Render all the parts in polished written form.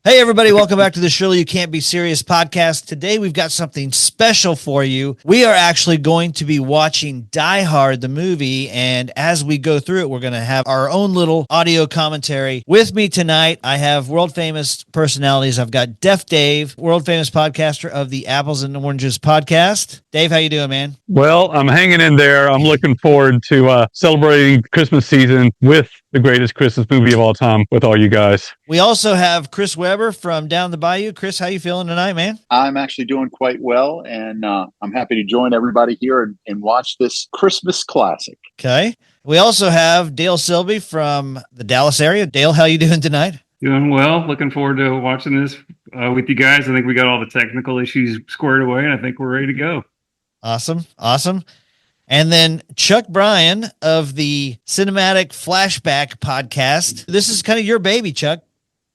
Hey, everybody. Welcome back to the Surely You Can't Be Serious podcast. Today, we've got something special for you. We are actually going to be watching Die Hard, the movie. And as we go through it, we're going to have our own little audio commentary. With me tonight, I have world famous personalities. I've got DefDave, world famous podcaster of the Apples and Oranges podcast. Dave, how you doing, man? Well, I'm hanging in there. I'm looking forward to celebrating Christmas season with the greatest Christmas movie of all time with all you guys. We also have Chris Webre from Down the Bayou. Chris, how you feeling tonight, man? I'm actually doing quite well, and I'm happy to join everybody here and watch this Christmas classic. Okay. We also have Dale Selby from the Dallas area. Dale, how you doing tonight? Doing well. Looking forward to watching this with you guys. I think we got all the technical issues squared away, and I think we're ready to go. Awesome. And then Chuck Bryan of the Cinematic Flashback Podcast. This is kind of your baby, Chuck.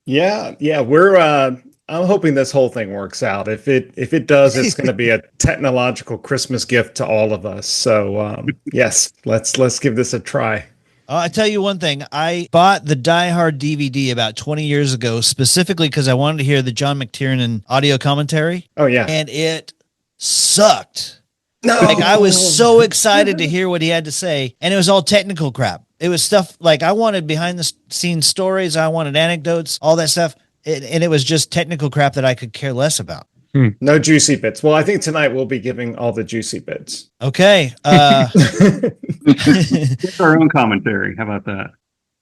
Yeah. We're I'm hoping this whole thing works out. If it does, it's going to be a technological Christmas gift to all of us. So yes, let's give this a try. I tell you one thing. I bought the Die Hard DVD about 20 years ago, specifically because I wanted to hear the John McTiernan audio commentary. Oh yeah, and it sucked. No. Like, I was so excited to hear what he had to say, and it was all technical crap. It was stuff like I wanted behind the scenes stories, I wanted anecdotes, all that stuff, and it was just technical crap that I could care less about. No juicy bits. Well, I think tonight we'll be giving all the juicy bits. Okay. Our own commentary. How about that?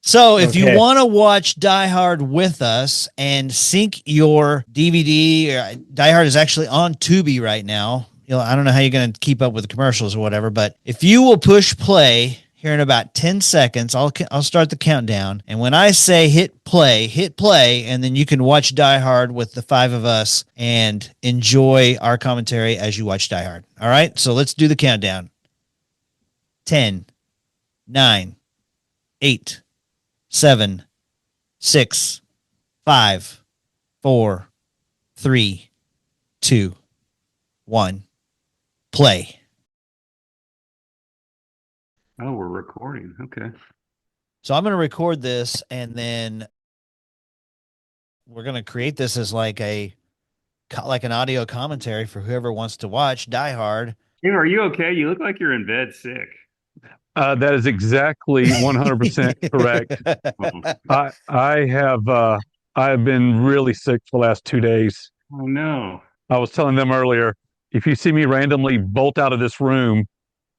So if you want to watch Die Hard with us and sync your DVD, Die Hard is actually on Tubi right now. I don't know how you're going to keep up with the commercials or whatever, but if you will push play here in about 10 seconds, I'll start the countdown. And when I say hit play, and then you can watch Die Hard with the five of us and enjoy our commentary as you watch Die Hard. All right. So let's do the countdown. 10, 9, 8, 7, 6, 5, 4, 3, 2, 1. Play. Oh, we're recording. Okay. So I'm going to record this, and then we're going to create this as like an audio commentary for whoever wants to watch Die Hard. Tim, are you okay? You look like you're in bed sick. That is exactly 100% correct. I have been really sick for the last 2 days. Oh no. I was telling them earlier, if you see me randomly bolt out of this room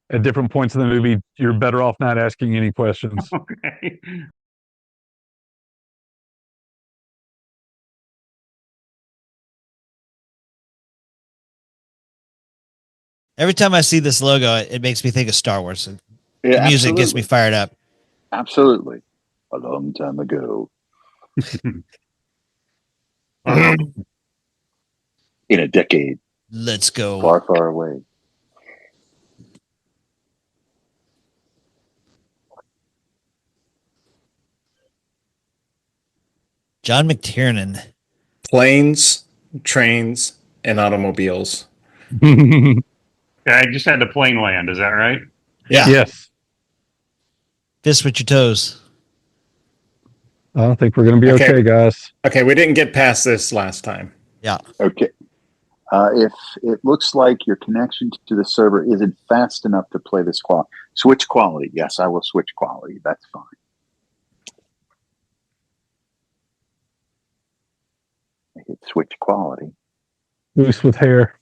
at different points in the movie, you're better off not asking any questions. Okay. Every time I see this logo, it makes me think of Star Wars. Yeah, the music gets me fired up. Absolutely. A long time ago. In a decade. Let's go. Far, far away. John McTiernan. Planes, trains, and automobiles. I just had the plane land. Is that right? Yeah. Yes. Fist with your toes. I think we're going to be okay, guys. Okay, we didn't get past this last time. Yeah. Okay. If it looks like your connection to the server isn't fast enough to play this quality, switch quality. Yes, I will switch quality. That's fine. I hit switch quality. Loose with hair.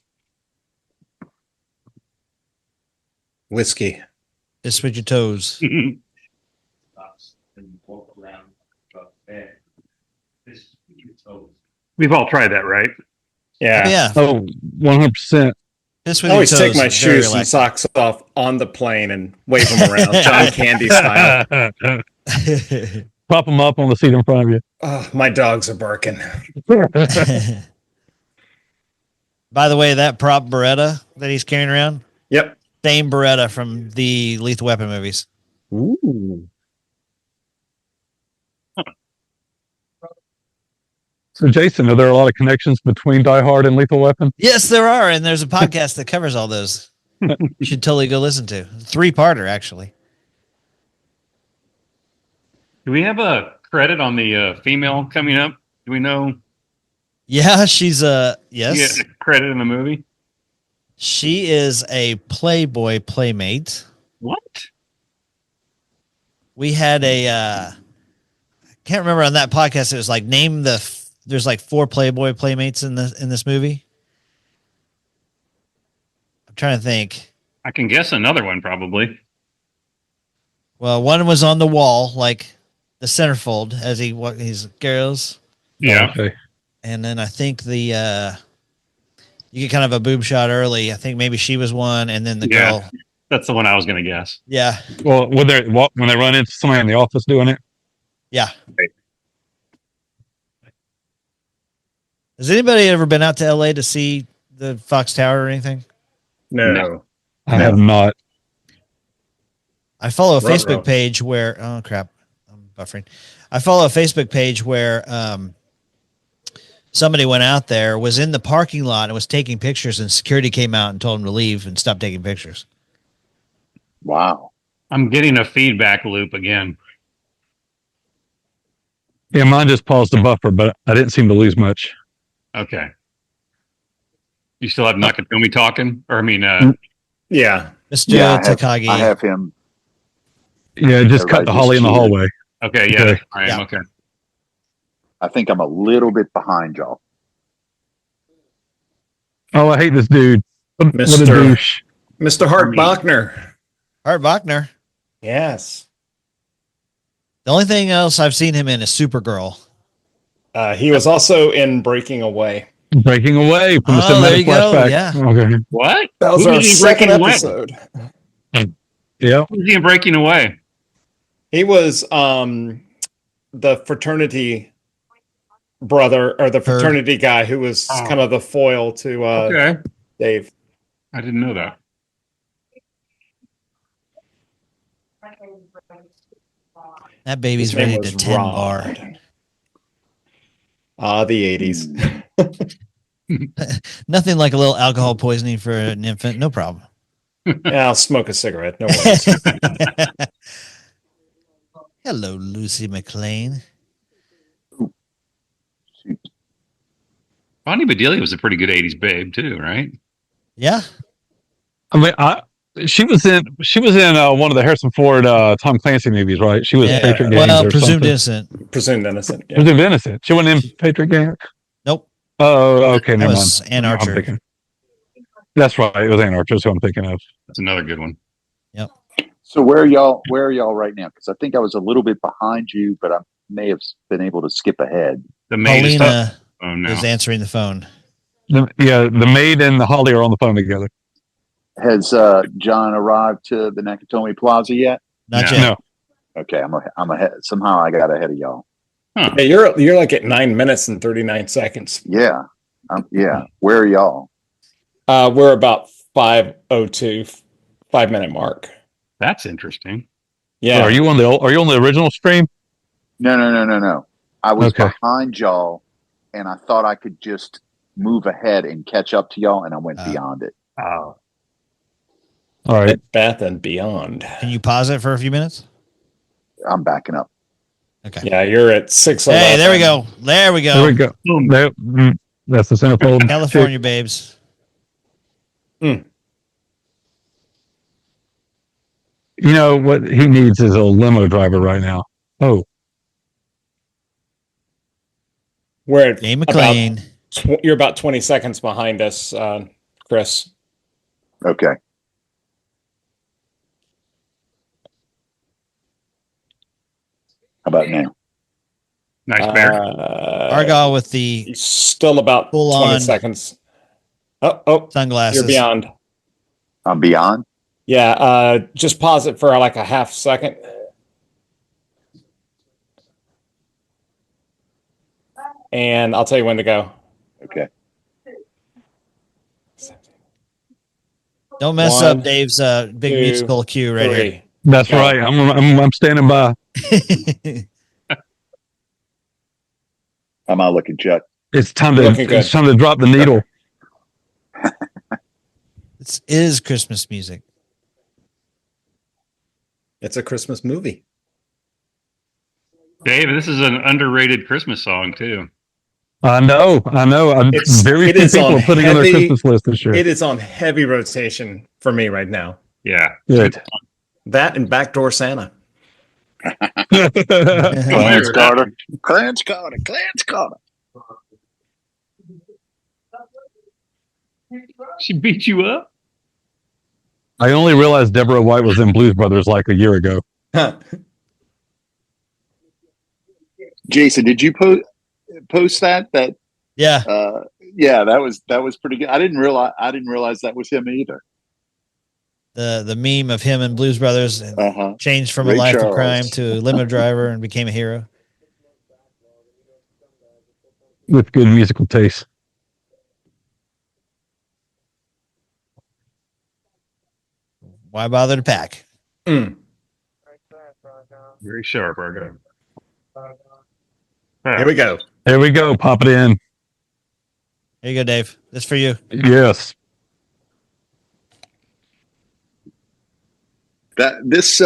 Whiskey. Fist with your toes. We've all tried that, right? Yeah. Oh, yeah. Oh, 100%. Fist I with always your take toes my is very shoes and relaxing. socks off on the plane and wave them around, John Candy style. Prop them up on the seat in front of you. Oh, my dogs are barking. By the way, that prop Beretta that he's carrying around, Yep. same Beretta from the Lethal Weapon movies. Ooh. So, Jason, are there a lot of connections between Die Hard and Lethal Weapon? Yes, there are, and there's a podcast that covers all those. You should totally go listen to. 3-parter, actually. Do we have a credit on the female coming up? Do we know Yeah, she's a Yeah, yes. credit in the movie. She is a Playboy playmate. What? We had a can't remember on that podcast. It was like there's like 4 Playboy playmates in this movie. I'm trying to think. I can guess another one probably. Well, one was on the wall, like the centerfold, as he's girls, Yeah. Okay. and then I think you get kind of a boob shot early. I think maybe she was one, and then the Yeah. girl. That's the one I was going to guess. Yeah, Well, when they run into somebody in the office doing it, yeah. Right. Has anybody ever been out to LA to see the Fox Tower or anything? No. I have not. I follow a Ruh-roh. Facebook page where oh crap, I'm buffering. I follow a Facebook page where somebody went out there, was in the parking lot and was taking pictures, and security came out and told him to leave and stop taking pictures. Wow. I'm getting a feedback loop again. Yeah, mine just paused the buffer, but I didn't seem to lose much. Okay. You still have Nakatomi talking? Or I mean, Yeah. Mr. Yeah, Takagi. I have him. Yeah, just cut Everybody to Holly in the just cheated. hallway. okay, yeah. Okay. I am, Yeah. okay. I think I'm a little bit behind y'all. Oh, I hate this dude. What a Mr. douche. Mr. Hart Bachner. Art Bachner. Yes. The only thing else I've seen him in is Supergirl. He was also in Breaking Away. Breaking away from the Oh, there cinematic you go. flashback. Yeah. Okay. What? That was Who our was he second breaking away? episode. Yeah. Who's he in Breaking Away? He was the fraternity brother or the fraternity guy who was Oh. kind of the foil to Okay. Dave. I didn't know that. That baby's His name ready was to 10 bar. Rod. The 80s. Nothing like a little alcohol poisoning for an infant. No problem. Yeah, I'll smoke a cigarette. No worries. Hello, Lucy McLean. Shoot. Bonnie Bedelia was a pretty good 80s babe, too, right? Yeah. I mean, she was in one of the Harrison Ford Tom Clancy movies, right? She was Yeah. Patriot Games Well, or presumed something. innocent. Presumed innocent. Yeah. Presumed innocent. She wasn't in Patriot Games. Nope. Oh, okay, That never was mind. Ann I'm Archer. thinking. That's right. It was Ann Archer. That's who I'm thinking of. That's another good one. So where are y'all right now? Because I think I was a little bit behind you, but I may have been able to skip ahead. The maid is Paulina oh, no. is answering the phone. The maid and the Holly are on the phone together. Has John arrived to the Nakatomi Plaza yet? Not No. yet. No. Okay, I'm ahead. Somehow I got ahead of y'all. Huh. Yeah, you're like at 9 minutes and 39 seconds. Yeah, yeah. Where are y'all? We're about 5:02, 5-minute mark. That's interesting. Yeah. So are you on the original stream? No. I was Okay. behind y'all, and I thought I could just move ahead and catch up to y'all, and I went beyond it. Oh. All right. Beth and beyond. Can you pause it for a few minutes? I'm backing up. Okay. Yeah, you're at 6:11. Hey, there we go. There we go. There we go. Boom. That's the centerfold. California babes. You know what he needs is a limo driver right now. Oh, We're at Jay McLean. you're about 20 seconds behind us, Chris. Okay. How about now? Nice bear. Argyle with the He's still about Full 20 on. seconds. Oh, sunglasses. you're beyond. I'm beyond. Yeah, just pause it for like a half second. And I'll tell you when to go. Okay. Don't mess 1, up Dave's big 2, musical cue right 3. that's Go. right. I'm standing by. here. How am I looking, Chuck? It's time Looking good. to drop the needle. This is Christmas music. It's a Christmas movie. Dave, this is an underrated Christmas song, too. I know. Very few people are putting on their Christmas list this year. It is on heavy rotation for me right now. Yeah. Good. That and Backdoor Santa. Clarence Carter. She beat you up? I only realized Deborah White was in Blues Brothers like a year ago. Jason, did you post that? Yeah. Yeah, that was pretty good. I didn't realize that was him either. The meme of him and Blues Brothers changed from Ray a life Charles. of crime to a limo driver and became a hero. With good musical taste. Why bother to pack? Mm. Very sharp, Argo. Here we go. There we go. Pop it in. Here you go, Dave. This for you. Yes. This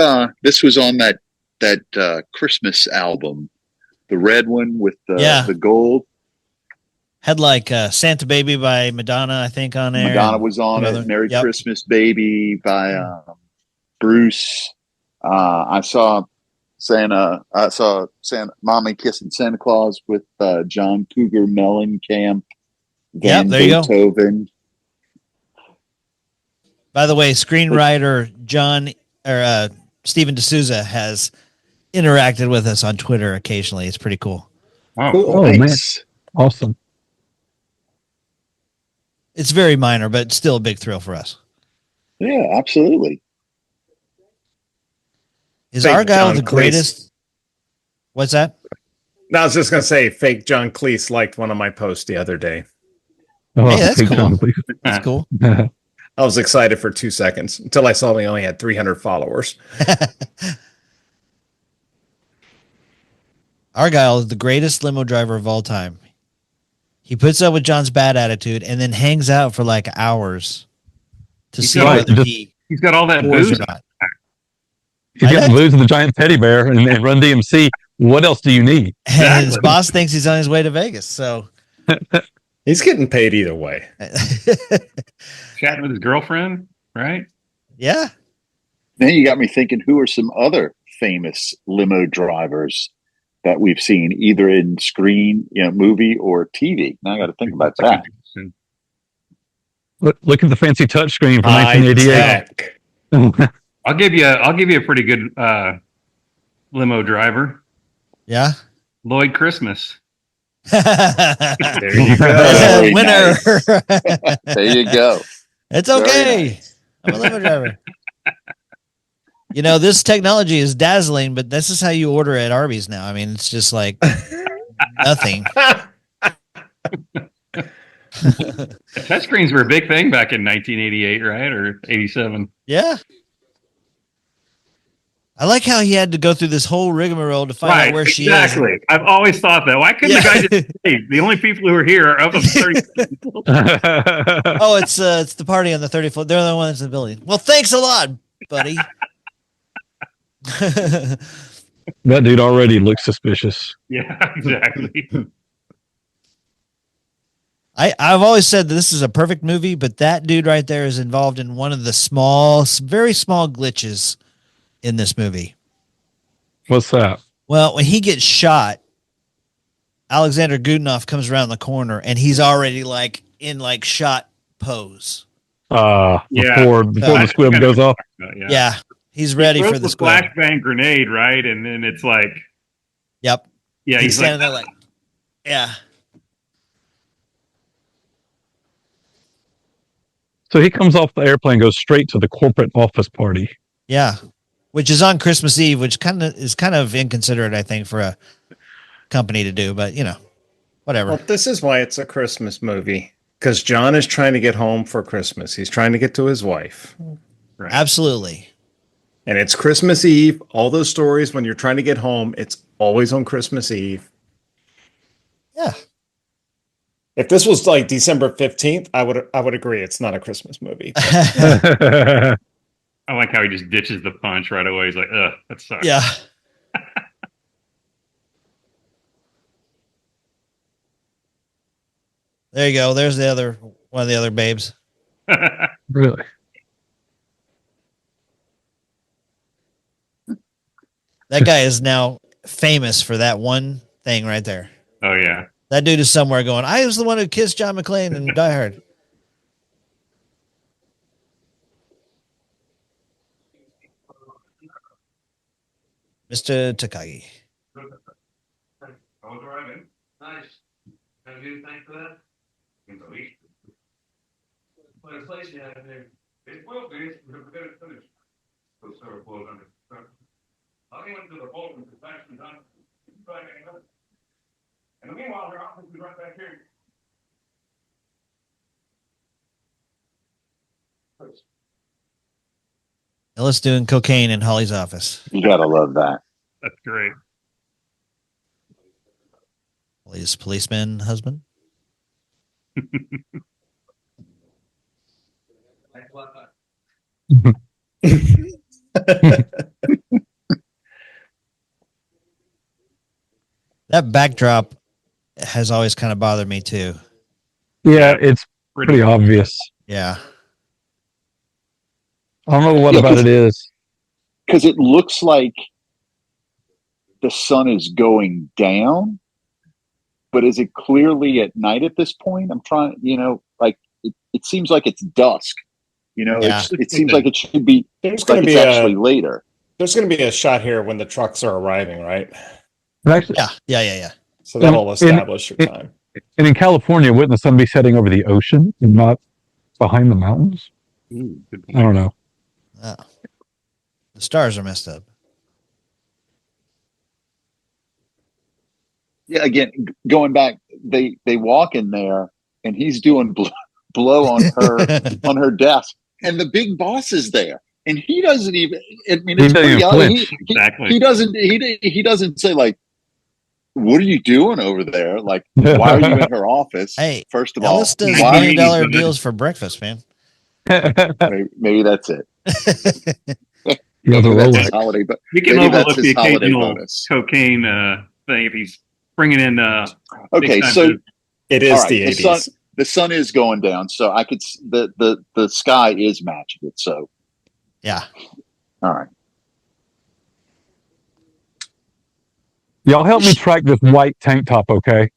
was on that Christmas album, the red one with the gold. Had like Santa Baby by Madonna, I think, on there. Madonna was on it. Merry Christmas Baby by Bruce. I saw Santa Mommy Kissing Santa Claus with John Cougar Mellencamp. Yep, there you Beethoven. go. By the way, screenwriter Stephen D'Souza has interacted with us on Twitter occasionally. It's pretty cool. Oh, nice. Man. Awesome. It's very minor, but still a big thrill for us. Yeah, absolutely. Is Argyle the greatest? What's that? No, I was just going to say, fake John Cleese liked one of my posts the other day. Oh, hey, that's cool. That's cool. I was excited for 2 seconds until I saw he only had 300 followers. Argyle is the greatest limo driver of all time. He puts up with John's bad attitude and then hangs out for like hours to see whether he's got all that booze or not. He's got booze and the giant teddy bear and Run DMC. What else do you need? And his boss thinks he's on his way to Vegas. So he's getting paid either way. Chatting with his girlfriend, right? Yeah. Then you got me thinking, who are some other famous limo drivers that we've seen either in screen, movie or TV? Now I got to think about that. Look at the fancy touchscreen from 1988. I'll give you a pretty good limo driver. Yeah. Lloyd Christmas. There you go. Winner. Nice. There you go. It's okay. Nice. I'm a limo driver. This technology is dazzling, but this is how you order at Arby's now. I mean, it's just like nothing. Touchscreens were a big thing back in 1988, right? Or 87. Yeah. I like how he had to go through this whole rigmarole to find out where she is. Exactly. I've always thought that. Why couldn't the guy just say, the only people who are here are up on 30 people? Oh, it's the party on the 30th floor. They're the ones in the building. Well, thanks a lot, buddy. That dude already looks suspicious. Yeah, exactly. I've always said that this is a perfect movie, but that dude right there is involved in one of the very small glitches in this movie. What's that? Well, when he gets shot, Alexander Godunov comes around the corner and he's already in shot pose. Before the squib goes off. Yeah. He's ready for the squib. Flashbang grenade, right? And then it's like, yep. Yeah, he's standing there yeah. So he comes off the airplane, goes straight to the corporate office party. Yeah. Which is on Christmas Eve, which is kind of inconsiderate, I think, for a company to do, but whatever. Well, this is why it's a Christmas movie, because John is trying to get home for Christmas. He's trying to get to his wife. Right. Absolutely. And it's Christmas Eve. All those stories, when you're trying to get home, it's always on Christmas Eve. Yeah. If this was like December 15th, I would agree it's not a Christmas movie. I like how he just ditches the punch right away. He's like, ugh, that sucks. Yeah. I, There you go. There's one of the other babes. Really? That guy is now famous for that one thing right there. Oh yeah. That dude is somewhere going, I was the one who kissed John McClane in Die Hard. Mr. Takagi. I was all right, man. Nice. Have you thank for that? What a place you have there. It will be. We're going to finish. So sort of close on it. I'll get into the vault and fashion done. And meanwhile, their office is right back here. Ellis doing cocaine in Holly's office. You gotta love that. That's great. Holly's policeman husband. That backdrop has always kind of bothered me too. Yeah, it's pretty obvious. Yeah. I don't know what about it is. Because it looks like the sun is going down, but is it clearly at night at this point? I'm trying, like it seems like it's dusk. It seems like it should be. There's going to be actually later. There's going to be a shot here when the trucks are arriving, right? Actually, Yeah. So that'll establish your time. And in California, wouldn't the sun be setting over the ocean and not behind the mountains? Ooh, I don't know. Oh. The stars are messed up. Yeah, again, going back, they walk in there and he's doing blow on her desk, and the big boss is there, and he doesn't even. I mean, it's pretty obvious. Exactly. He doesn't say like, "What are you doing over there?" Like, why are you in her office? Hey, first of Ellis all, does $1 million deals for breakfast, man. maybe that's it. Yeah, the That's Rolex. his holiday, but You can maybe that's overlook the his holiday occasional bonus. cocaine thing if he's bringing in. Okay, so It is all right, the 80s. The sun is going down, so I could the sky is matching it. So Yeah. all right. Y'all help me track this white tank top, okay?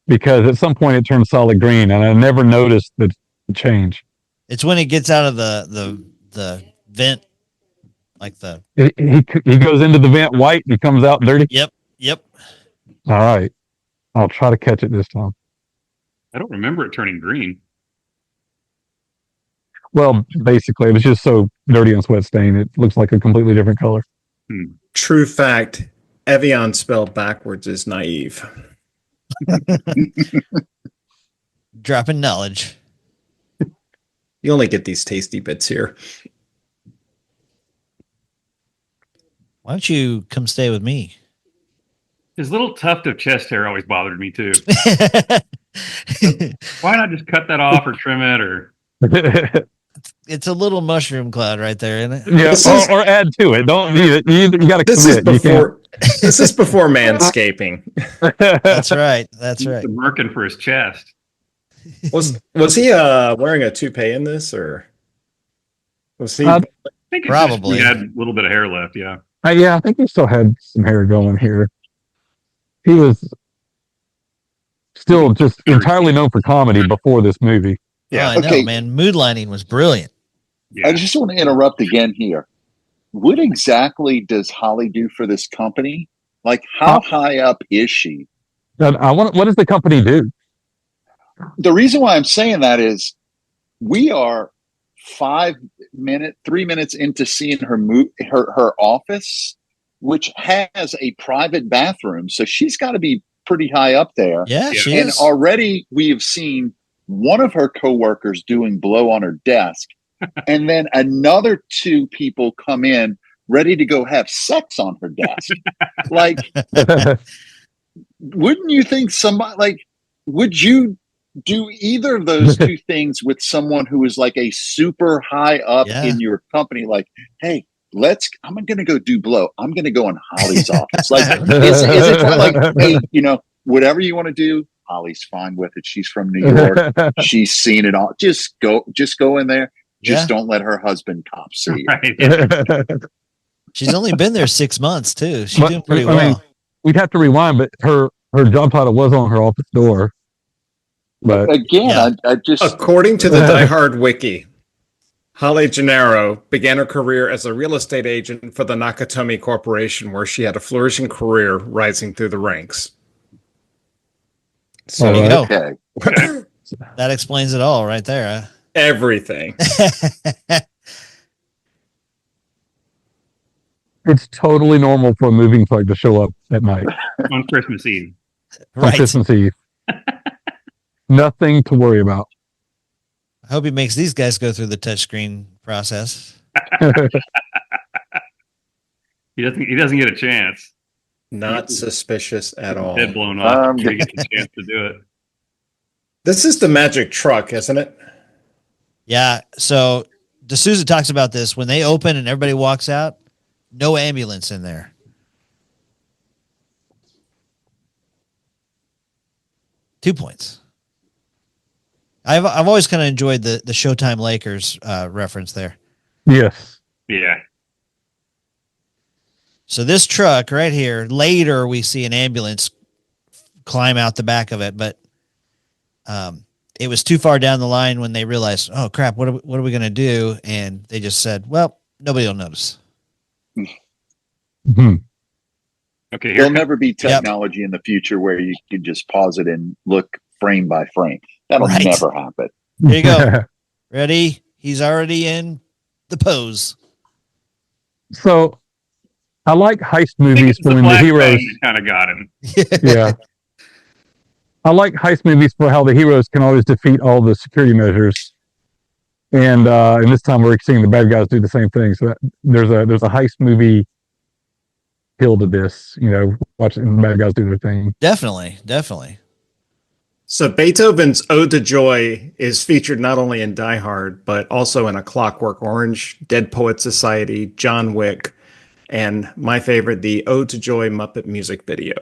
Because at some point it turned solid green, and I never noticed the change. It's when he gets out of the vent, like the. He goes into the vent white, and he comes out dirty. Yep. All right, I'll try to catch it this time. I don't remember it turning green. Well, basically, it was just so dirty and sweat stained. It looks like a completely different color. True fact, Evian spelled backwards is naive. Dropping knowledge. You only get these tasty bits here. Why don't you come stay with me? His little tuft of chest hair always bothered me too. Why not just cut that off or trim it or? It's a little mushroom cloud right there, isn't it? Yeah, or add to it. Don't you got to This is commit. before manscaping. That's right. That's right. Merkin for his chest. Was he wearing a toupee in this, or was he? I think it's Probably. just, he had a little bit of hair left. Yeah. Yeah, I think he still had some hair going here. He was still just entirely known for comedy before this movie. Yeah, I know, Okay. man. Mood lining was brilliant. Yeah. I just want to interrupt again here. What exactly does Holly do for this company? Like, how high up is she? And what does the company do? The reason why I'm saying that is we are 3 minutes into seeing her office, which has a private bathroom. So she's got to be pretty high up there. Yeah, she And is. already we have seen one of her coworkers doing blow on her desk, and then another 2 people come in ready to go have sex on her desk. Like, wouldn't you think would you do either of those 2 things with someone who is like a super high up in your company? Like, hey, I'm going to go do blow. I'm going to go in Holly's office. Like, is it quite like, hey, whatever you want to do, Holly's fine with it. She's from New York. She's seen it all. Just go in there. Just don't let her husband cop see it. Right. She's only been there 6 months too. She's doing pretty I mean, well. we'd have to rewind, but her job title was on her office door. But Again, I just according to the Die Hard wiki, Holly Gennaro began her career as a real estate agent for the Nakatomi Corporation, where she had a flourishing career rising through the ranks. So There you go. okay. That explains it all right there. everything. it's totally normal for a moving truck to show up at night On Christmas Eve. on Right. Christmas Eve. Nothing to worry about. I hope he makes these guys go through the touchscreen process. He doesn't get a chance. Not suspicious at all. Head blown off before he gets a chance to do it. This is the magic truck, isn't it? Yeah. So D'Souza talks about this when they open and everybody walks out. No ambulance in there. Two points. I've always kind of enjoyed the Showtime Lakers reference there. Yes. Yeah. So this truck right here, later we see an ambulance climb out the back of it, but it was too far down the line when they realized, oh crap, what are we going to do? And they just said, well, nobody will notice. Hmm. Okay. There'll never be technology in the future where you can just pause it and look frame by frame. That'll Right. never happen. There you go. Ready? He's already in the pose. So I like heist movies when the heroes. Kind of got him. Yeah. I like heist movies for how the heroes can always defeat all the security measures. And this time we're seeing the bad guys do the same thing. So there's a heist movie feel to this, watching the bad guys do their thing. Definitely. So Beethoven's Ode to Joy is featured not only in Die Hard, but also in A Clockwork Orange, Dead Poet Society, John Wick, and my favorite, the Ode to Joy Muppet music video.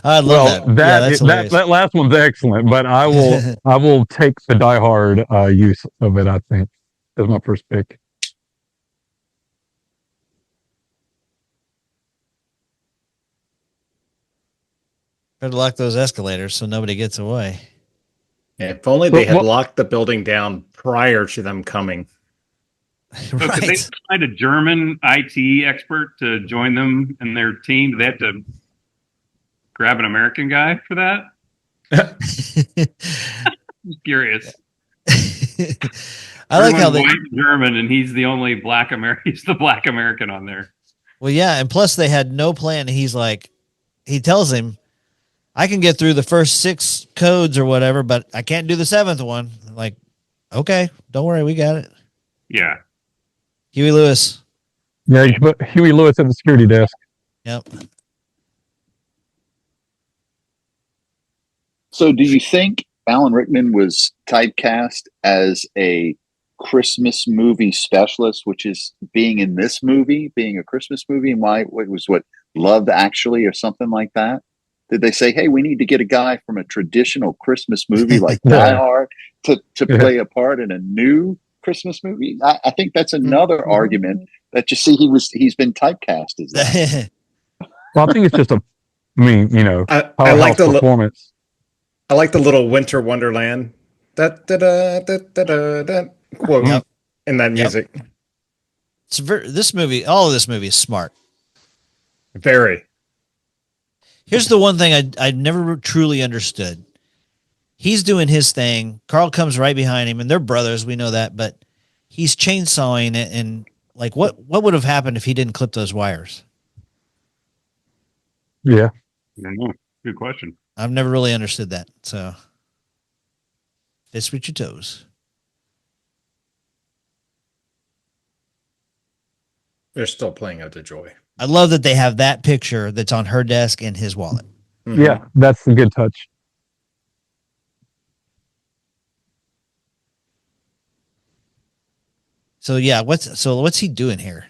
I love that. Yeah, that's hilarious. that last one's excellent, but I will take the Die Hard use of it, I think, as my first pick. Better lock those escalators so nobody gets away. If only they had locked the building down prior to them coming. So could they find a German IT expert to join them and their team? Do they have to grab an American guy for that? I'm curious. I like how they German and he's the only black American. He's the black American on there. Well, yeah, and plus they had no plan. He's like, he tells him, I can get through the first 6 codes or whatever, but I can't do the 7th one. Like, okay, don't worry, we got it. Yeah. Huey Lewis. Yeah, you put Huey Lewis at the security desk. Yep. So do you think Alan Rickman was typecast as a Christmas movie specialist, which is being in this movie, being a Christmas movie, and why it was Love Actually or something like that? Did they say, hey, we need to get a guy from a traditional Christmas movie like Die Hard to play a part in a new Christmas movie? I think that's another argument that you see he's been typecast as that. Well, I think it's just I like the performance. I like the little Winter Wonderland quote in that music. All of this movie is smart. Very. Here's the one thing I never truly understood. He's doing his thing. Carl comes right behind him, and they're brothers. We know that, but he's chainsawing it. And like, what would have happened if he didn't clip those wires? Yeah. I don't know. Good question. I've never really understood that. So, fist with your toes. They're still playing Ode to Joy. I love that they have that picture that's on her desk in his wallet. Mm-hmm. Yeah, that's a good touch. So yeah, what's he doing here?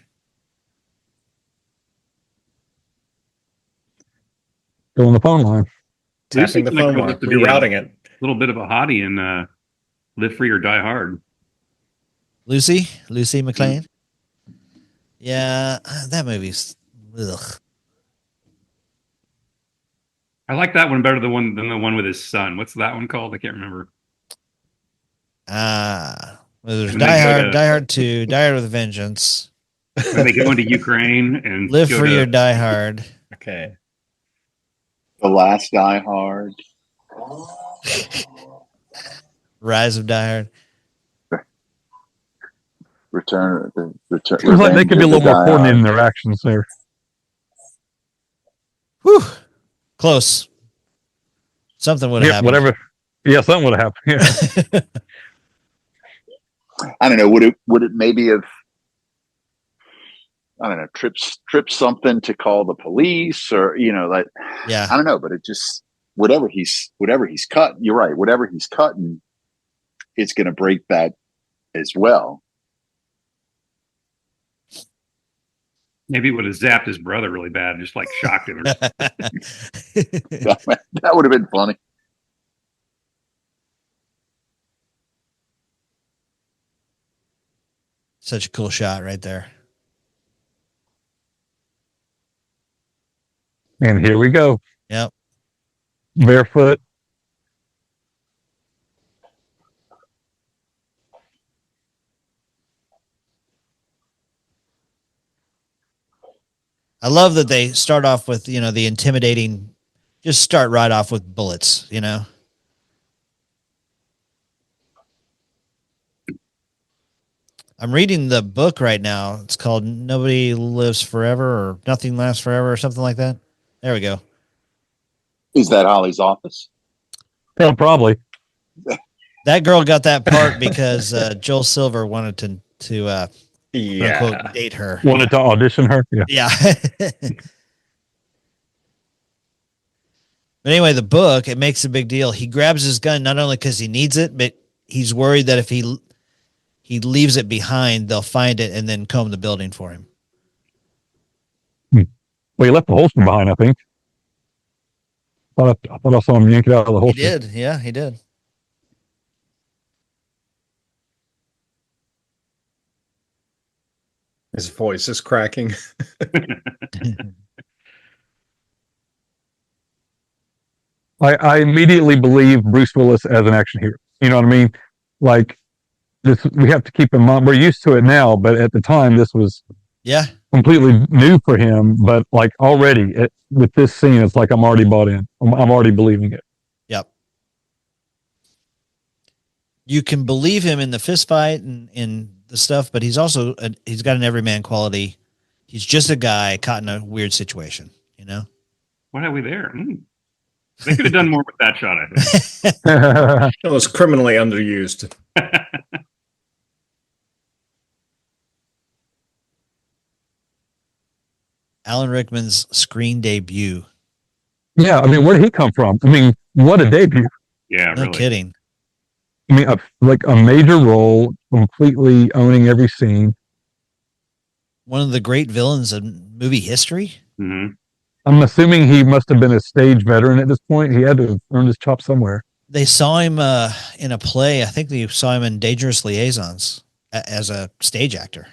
Go on the phone line. tapping the phone mark, rerouting it. A little bit of a hottie in Live Free or Die Hard. Lucy McLean. Yeah, that movie's ugh. I like that one better than the one with his son. What's that one called? I can't remember. There's Die Hard 2, Die Hard with a Vengeance. When they go into Ukraine and Live Free or Die Hard. Okay. The Last Die Hard. Rise of Die Hard. Return. Seems like they could be a little more coordinated in their actions there. Whew. Close. Something would have happened. Whatever. Yeah, something would have happened. Yeah. I don't know. Would it maybe have? I don't know. Trip something to call the police, or like. Yeah. I don't know, but it just whatever he's cutting. You're right. Whatever he's cutting, it's going to break that as well. Maybe it would have zapped his brother really bad and just like shocked him. That would have been funny. Such a cool shot right there. And here we go. Yep. Barefoot. I love that they start off with, the intimidating, just start right off with bullets, I'm reading the book right now. It's called Nobody Lives Forever or Nothing Lasts Forever or something like that. There we go. Is that Holly's office? Yeah, probably. That girl got that part because Joel Silver wanted to quote, date her. Wanted to audition her? Yeah. Yeah. But anyway, the book, it makes a big deal. He grabs his gun not only because he needs it, but he's worried that if he leaves it behind, they'll find it and then comb the building for him. Well, he left the holster behind, I think. I thought I saw him yank it out of the holster. He did. Yeah, he did. His voice is cracking. I immediately believe Bruce Willis as an action hero. You know what I mean? Like, this, we have to keep in mind, we're used to it now, but at the time, this was completely new for him. But like already with this scene, it's like I'm already bought in. I'm already believing it. Yep. You can believe him in the fist fight and in the stuff, but he's also he's got an everyman quality. He's just a guy caught in a weird situation. What have we there? They could have done more with that shot, I think. It was criminally underused. Alan Rickman's screen debut. Yeah, I mean, where did he come from? I mean, what a debut. Yeah, no kidding. I mean, like a major role, completely owning every scene. One of the great villains of movie history. Mm-hmm. I'm assuming he must have been a stage veteran at this point. He had to have earned his chops somewhere. They saw him in a play. I think they saw him in Dangerous Liaisons as a stage actor.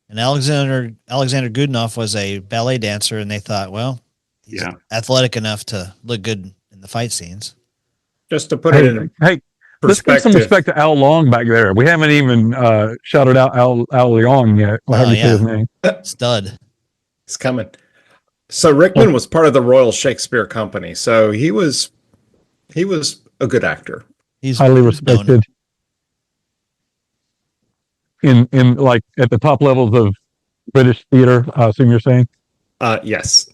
And Alexander Goodenough was a ballet dancer, and they thought, well, he's athletic enough to look good in the fight scenes. Just to put it in let's give some respect to Al Long back there. We haven't even shouted out Al Long yet. How do you say his name? Stud. It's coming. So Rickman was part of the Royal Shakespeare Company, so he was a good actor. He's highly respected. In like at the top levels of British theater, I assume you're saying? Yes.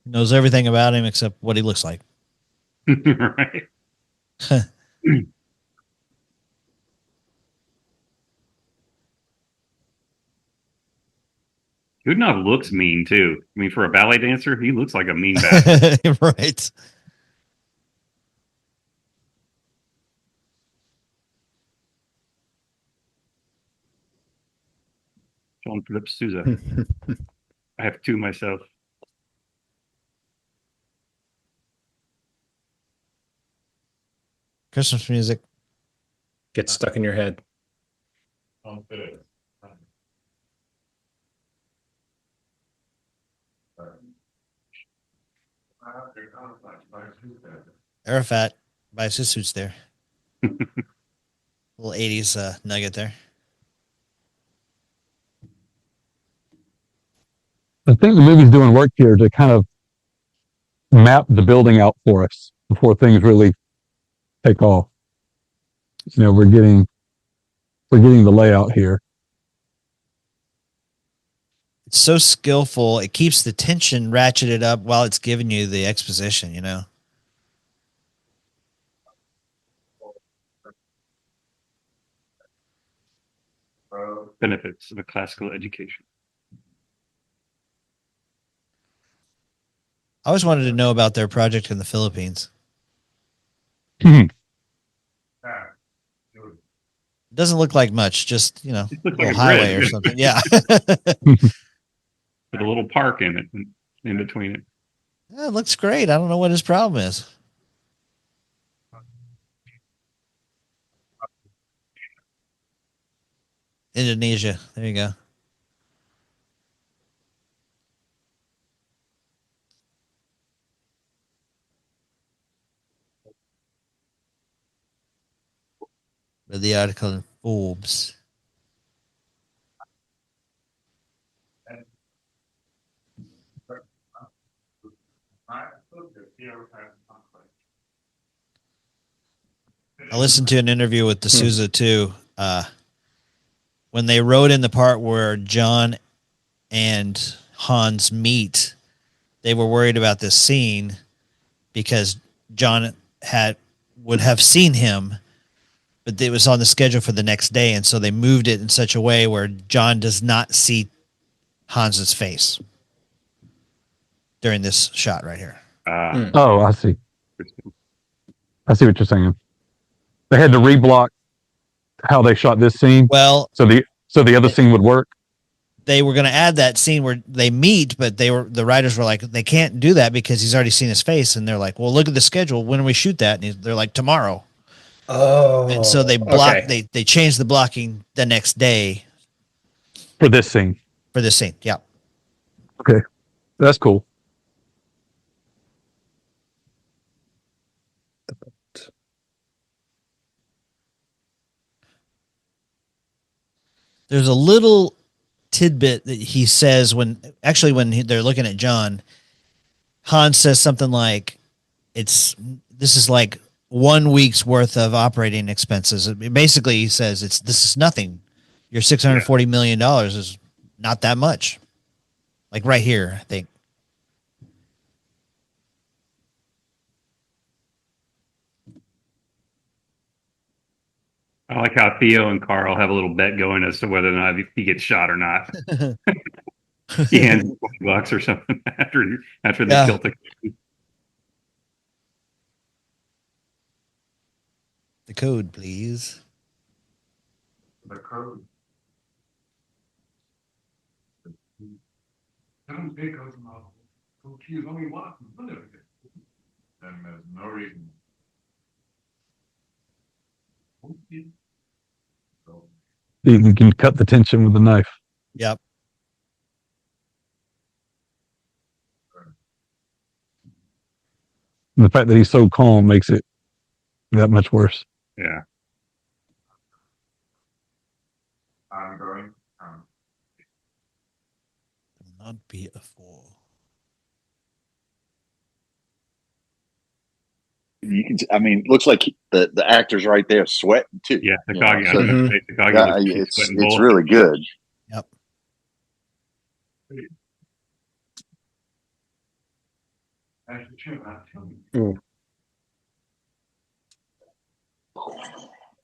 Knows everything about him except what he looks like. Right. Goodenough looks mean too. I mean, for a ballet dancer, he looks like a mean bastard. Right. John Philip Sousa. I have two myself. Christmas music. Get stuck in your head. Arafat buys his suits there. Little 80s nugget there. I think the movie's doing work here to kind of map the building out for us before things really take off. You know, we're getting the layout here. It's so skillful. It keeps the tension ratcheted up while it's giving you the exposition, you know. Benefits of a classical education. I always wanted to know about their project in the Philippines. Mhm. It doesn't look like much, just, you know, It a looks little like a highway bridge. or something. Yeah. With a little park in it, in between it. Yeah, it looks great. I don't know what his problem is. Indonesia. There you go. Read the article in Forbes. I listened to an interview with D'Souza too. When they wrote in the part where John and Hans meet, they were worried about this scene because John would have seen him, but it was on the schedule for the next day, and so they moved it in such a way where John does not see Hans's face during this shot right here. Oh, I see. I see what you're saying. They had to reblock how they shot this scene. Well, so the other scene would work. They were going to add that scene where they meet, but the writers were like, they can't do that because he's already seen his face. And they're like, well, look at the schedule. When do we shoot that? And they're like, tomorrow. Oh, and so they they changed the blocking the next day For this scene. Yeah. Okay. That's cool. There's a little tidbit that he says when they're looking at John. Hans says something like, this is like 1 week's worth of operating expenses. Basically, he says this is nothing. Your $640 million is not that much. Like right here, I think. I like how Theo and Carl have a little bet going as to whether or not he gets shot or not. He hands him $20 or something after they killed the code, please. The code. Don't take us now. She's only one. And there's no reason. You can cut the tension with a knife. Yep. And the fact that he's so calm makes it that much worse. Yeah. I'm going. Not be a fool. You can. I mean, looks like the actor's right there sweating too. Yeah, the it's really good. Yep.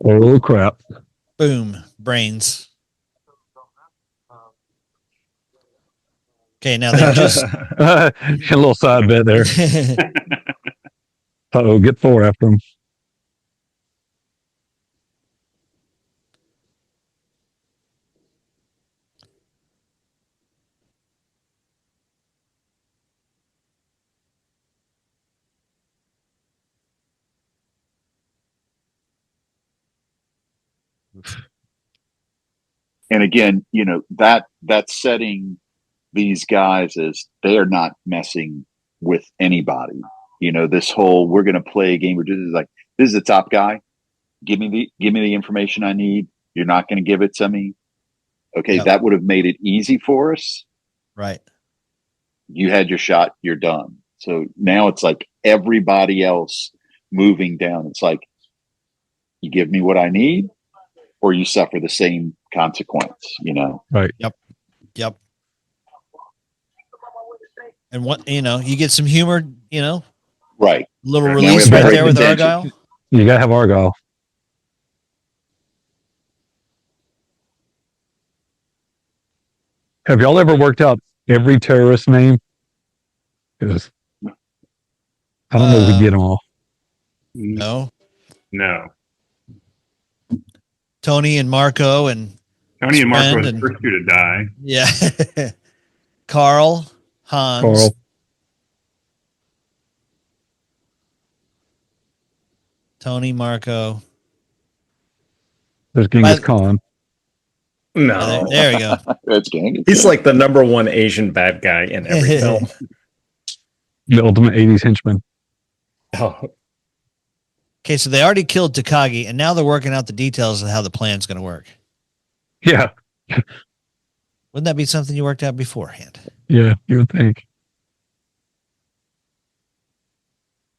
Oh crap! Boom, brains. Okay, now they just A little side bet there. Uh-oh, get 4 after him. And again, that's setting these guys as they are not messing with anybody. This whole we're going to play a game. This is the top guy. Give me the information I need. You're not going to give it to me. Okay, Yep. that would have made it easy for us. right. You had your shot. You're done. So now it's like everybody else moving down. It's like you give me what I need, or you suffer the same consequence. Right. Yep. And what you get some humor, Right. little Now release we have right to there with break the tension. Argyle. You gotta have Argyle. Have y'all ever worked out every terrorist name? 'Cause I don't know if we get them all. No, No. Tony and Marco and Tony and Marco were Sven the first two to die. yeah, Carl, Hans, Carl. Tony, Marco. There's Genghis Khan. No. Oh, there we go. That's gang. He's like the number one Asian bad guy in every film. The ultimate 80s henchman. Oh, Okay, so they already killed Takagi, and now they're working out the details of how the plan's going to work. Yeah. Wouldn't that be something you worked out beforehand? Yeah, you would think.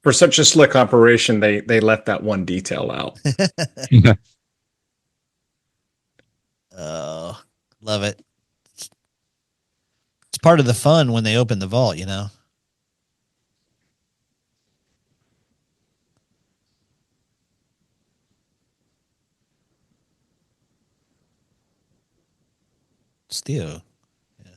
for such a slick operation, they left that one detail out. Oh, love it. It's part of the fun when they open the vault, It's Theo. Yeah.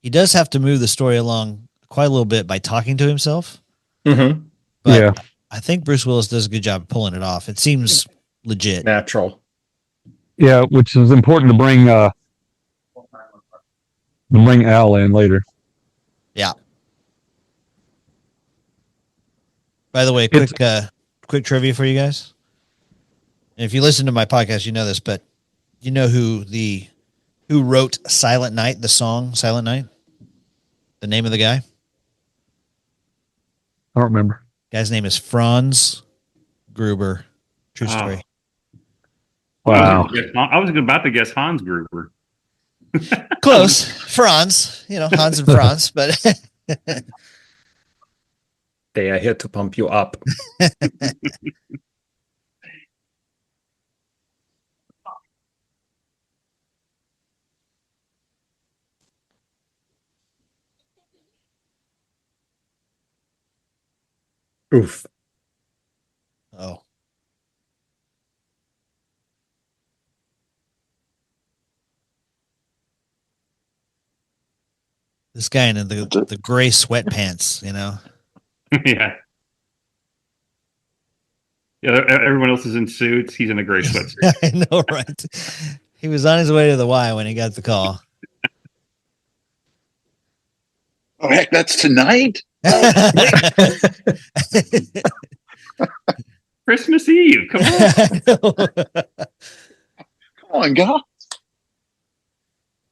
He does have to move the story along quite a little bit by talking to himself. Mm-hmm. But Yeah. I think Bruce Willis does a good job of pulling it off. It seems legit. Natural. Yeah, which is important to bring Al in later. Yeah. By the way, quick trivia for you guys. And if you listen to my podcast, you know this, but you know who wrote Silent Night, the song Silent Night? The name of the guy? I don't remember. Guy's name is Franz Gruber. True story. Wow. I was about to guess Hans Gruber. Close. Franz. Hans and Franz, but They are here to pump you up. Oof. oh. This guy in the gray sweatpants, Yeah. Yeah, everyone else is in suits. He's in a gray sweatsuit. I know, right? He was on his way to the Y when he got the call. Oh, heck, that's tonight? Christmas Eve. Come on. Come on, God.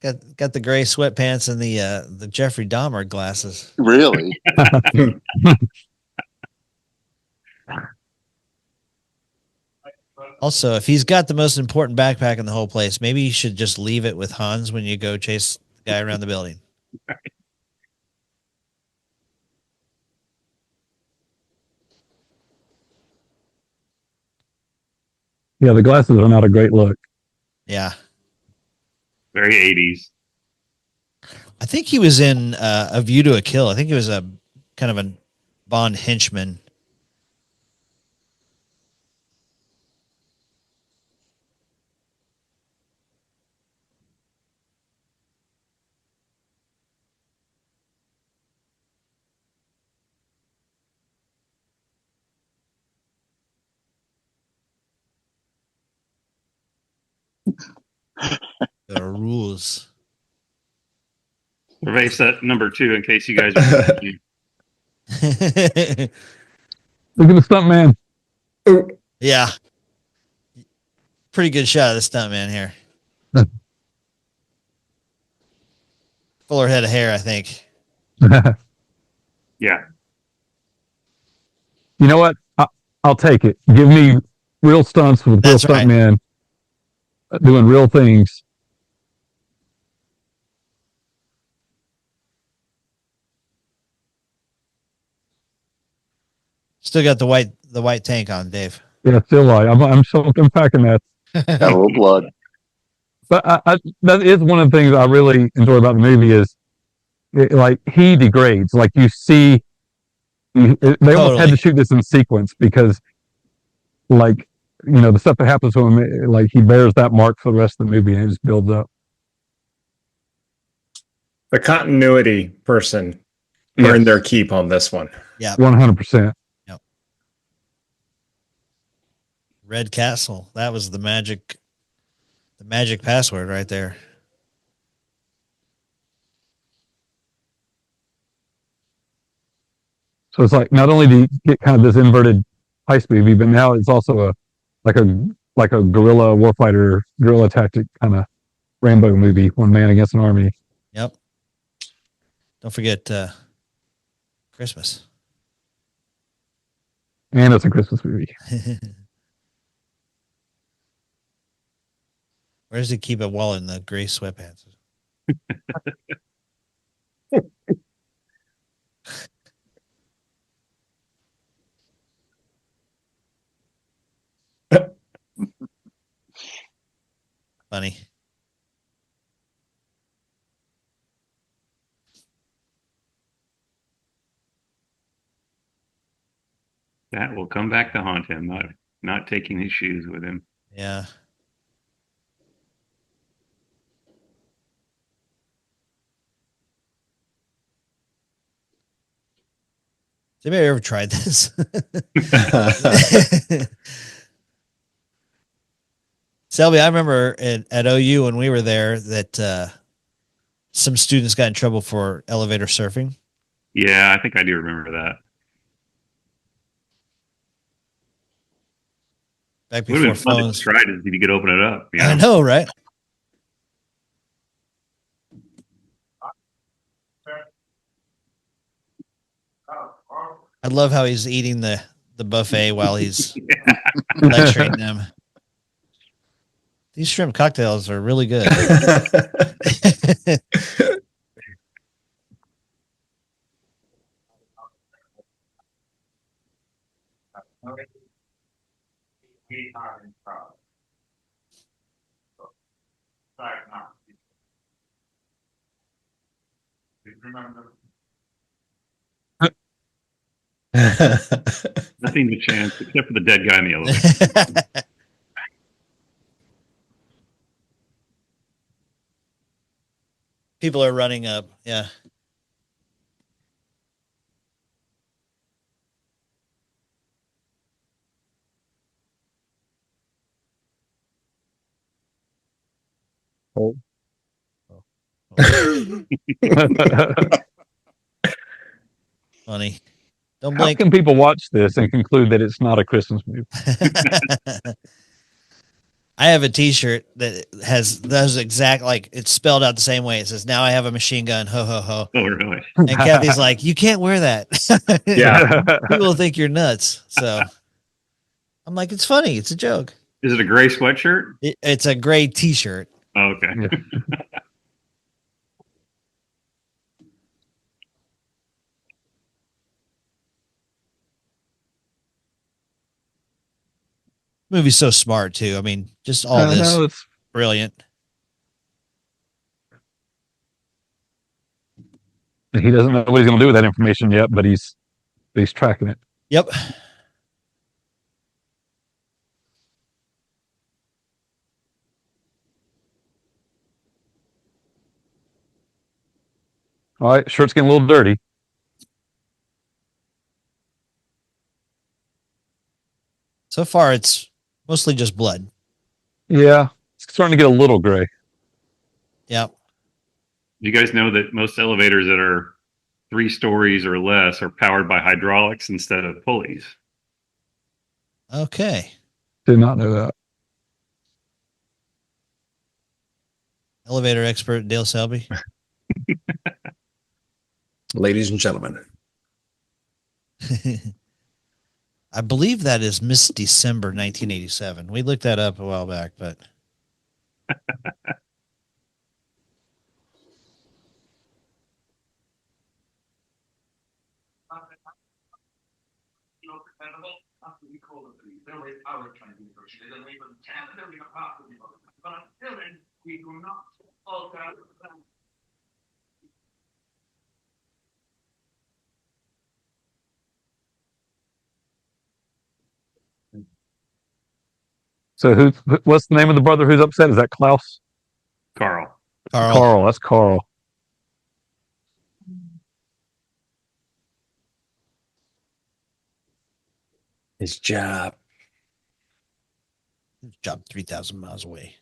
Got the gray sweatpants and the Jeffrey Dahmer glasses. Really? Also, if he's got the most important backpack in the whole place, maybe you should just leave it with Hans when you go chase the guy around the building. Yeah, the glasses are not a great look. Yeah. Very 80s. I think he was in A View to a Kill. I think he was a kind of a Bond henchman. The rules. Survey set number 2 in case you guys are. Look at the stunt man. Yeah. Pretty good shot of the stuntman here. Fuller head of hair, I think. Yeah. You know what? I'll take it. Give me real stunts with real That's right. stuntmen doing real things. Still got the white tank on, Dave. Yeah, still like I'm packing that. Got a little blood. But that is one of the things I really enjoy about the movie is like he degrades. Like you see, they almost had to shoot this in sequence because, like, you know, the stuff that happens to him, like he bears that mark for the rest of the movie and it just builds up. The continuity person earned their keep on this one. Yeah, 100%. Yep. Red Castle. That was the magic password right there. So it's like not only do you get kind of this inverted heist movie, but now it's also like a guerrilla warfighter, guerrilla tactic kind of Rambo movie, one man against an army. Yep. Don't forget Christmas. And it's a Christmas movie. Where does he keep a wallet in the gray sweatpants? Funny. That will come back to haunt him, not taking his shoes with him. Yeah. Has anybody ever tried this? Selby, I remember at OU when we were there that some students got in trouble for elevator surfing. Yeah, I think I do remember that. Back Would have before been fun phones. to try to see if you could open it up. I know, right? I love how he's eating the buffet while he's lecturing them. These shrimp cocktails are really good. Nothing to chance except for the dead guy in the elevator. People are running up. Yeah. Oh. Funny. Don't How blink. can people watch this and conclude that it's not a Christmas movie? I have a T-shirt that has those exact, like it's spelled out the same way. It says, "Now I have a machine gun." Ho ho ho. Oh, really? And Kathy's like, "You can't wear that. Yeah. People will think you're nuts." So I'm like, "It's funny. It's a joke." Is it a gray sweatshirt? It's a gray T-shirt. Oh, okay. Yeah. Movie's so smart too. I mean, just all this No, it's brilliant. he doesn't know what he's going to do with that information yet, but he's He's tracking it. Yep. All right, shirt's getting a little dirty. So far, it's mostly just blood. Yeah, it's starting to get a little gray. Yep. You guys know that most elevators that are 3 stories or less are powered by hydraulics instead of pulleys. Okay. Did not know that. Elevator expert Dale Selby. Ladies and gentlemen. I believe that is Miss December 1987. We looked that up a while back, but So what's the name of the brother who's upset? Is that Klaus? Carl. Carl, that's Carl. His job. Job 3,000 miles away.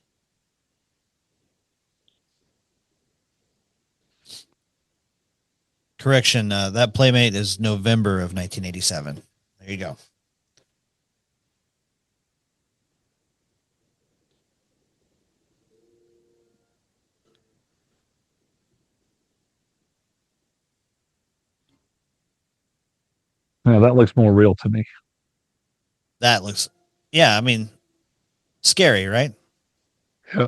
Correction, that Playmate is November of 1987. There you go. Yeah, that looks more real to me. That looks, yeah, I mean, scary, right? Yeah.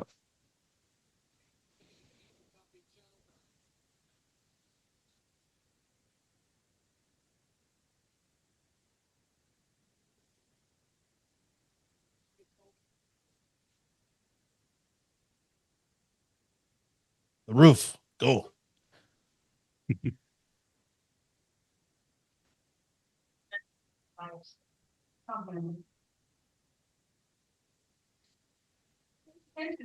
The roof. Go.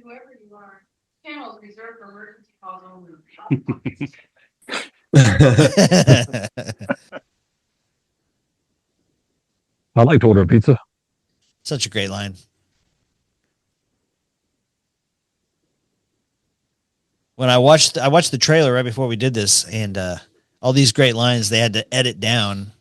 Whoever you are, channels reserved for emergency calls only. I'd like to order a pizza. Such a great line. When I watched the trailer right before we did this, and all these great lines they had to edit down.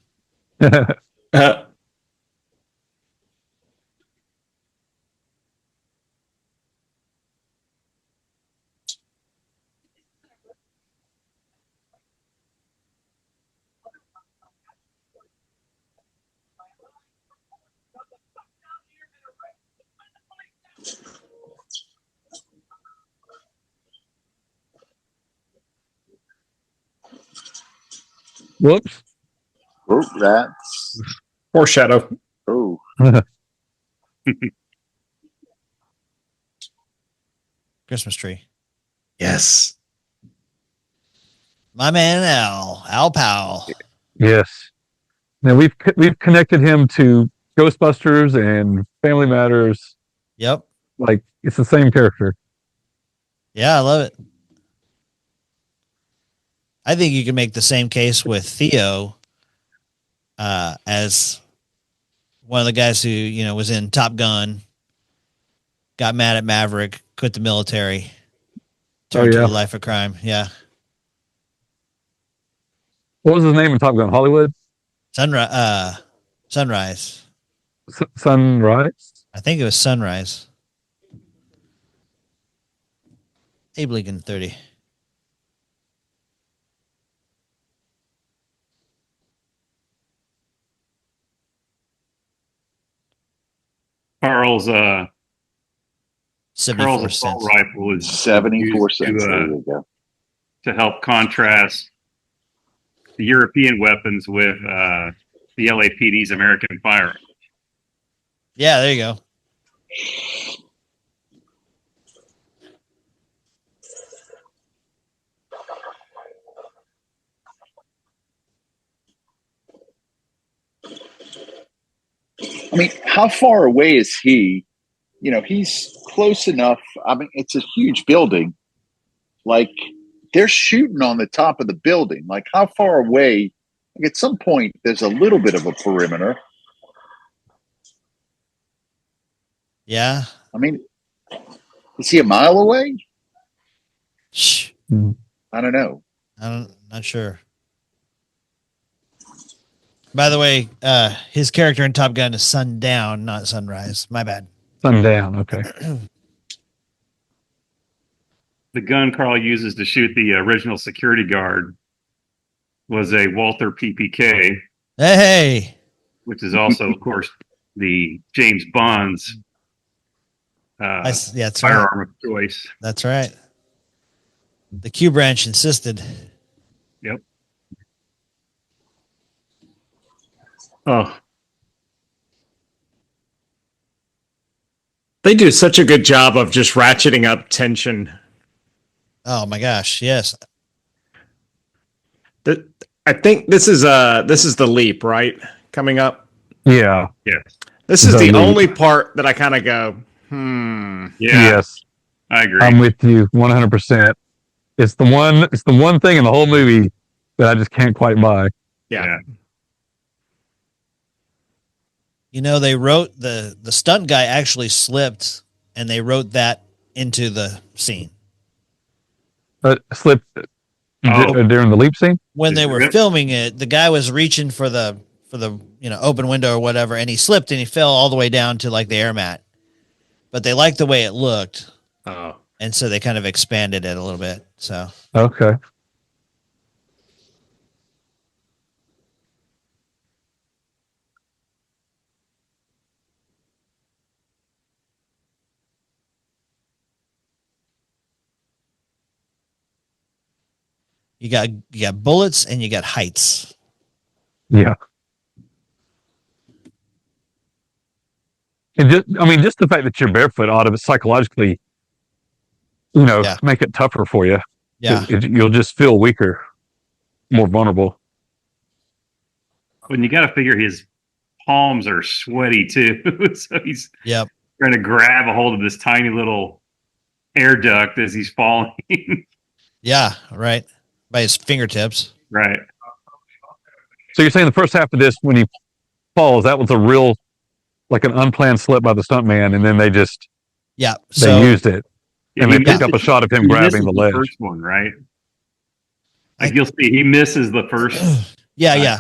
Whoops. Oh, that's Foreshadow. oh. Christmas tree. Yes. My man Al Powell. Yes. Now we've connected him to Ghostbusters and Family Matters. Yep. Like it's the same character. Yeah, I love it. I think you can make the same case with Theo as one of the guys who, was in Top Gun, got mad at Maverick, quit the military, turned to a life of crime. Yeah. What was his name in Top Gun? Hollywood? Sunrise. Sunrise? I think it was Sunrise. Abe Lincoln 30. Carl's 74 assault cents. rifle is 74 used cents. There you go. to help contrast the European weapons with the LAPD's American firearms. Yeah, there you go. I mean, how far away is he? You know, he's close enough. I mean, it's a huge building. Like, they're shooting on the top of the building. Like, how far away? Like, at some point, there's a little bit of a perimeter. Yeah. I mean, is he a mile away? Shh. I don't know. Not sure. By the way, his character in Top Gun is sundown, not sunrise. My bad. Sundown. Okay. The gun Carl uses to shoot the original security guard was a Walther PPK, Hey. which is also, of course, the James Bond's That's right. firearm of choice. That's right. The Q branch insisted. Yep. Oh. They do such a good job of just ratcheting up tension. Oh my gosh, yes. I think this is the leap, right? Coming up. Yeah. Yes. This is The the leap. only part that I kind of go, Yeah. Yes. I agree. I'm with you 100%. It's the one thing in the whole movie that I just can't quite buy. Yeah. You know, they wrote the stunt guy actually slipped, and they wrote that into the scene Slipped during the leap scene. when Did they you were really? filming it. The guy was reaching for the open window or whatever, and he slipped and he fell all the way down to like the air mat. But they liked the way it looked, Oh. and so they kind of expanded it a little bit. So Okay. you got bullets and you got heights. Yeah. And just the fact that you're barefoot ought to psychologically, Yeah. make it tougher for you. Yeah. You'll just feel weaker, more vulnerable. When you got to figure his palms are sweaty too, so he's Yep. trying to grab a hold of this tiny little air duct as he's falling. Yeah. Right. By his fingertips. Right. So you're saying the first half of this, when he falls, that was a real, like an unplanned slip by the stuntman, and then they Yeah. they So used it, and he they picked misses- up a shot of him he grabbing misses the ledge. first one, right? Like you'll see, he misses the first. yeah, yeah.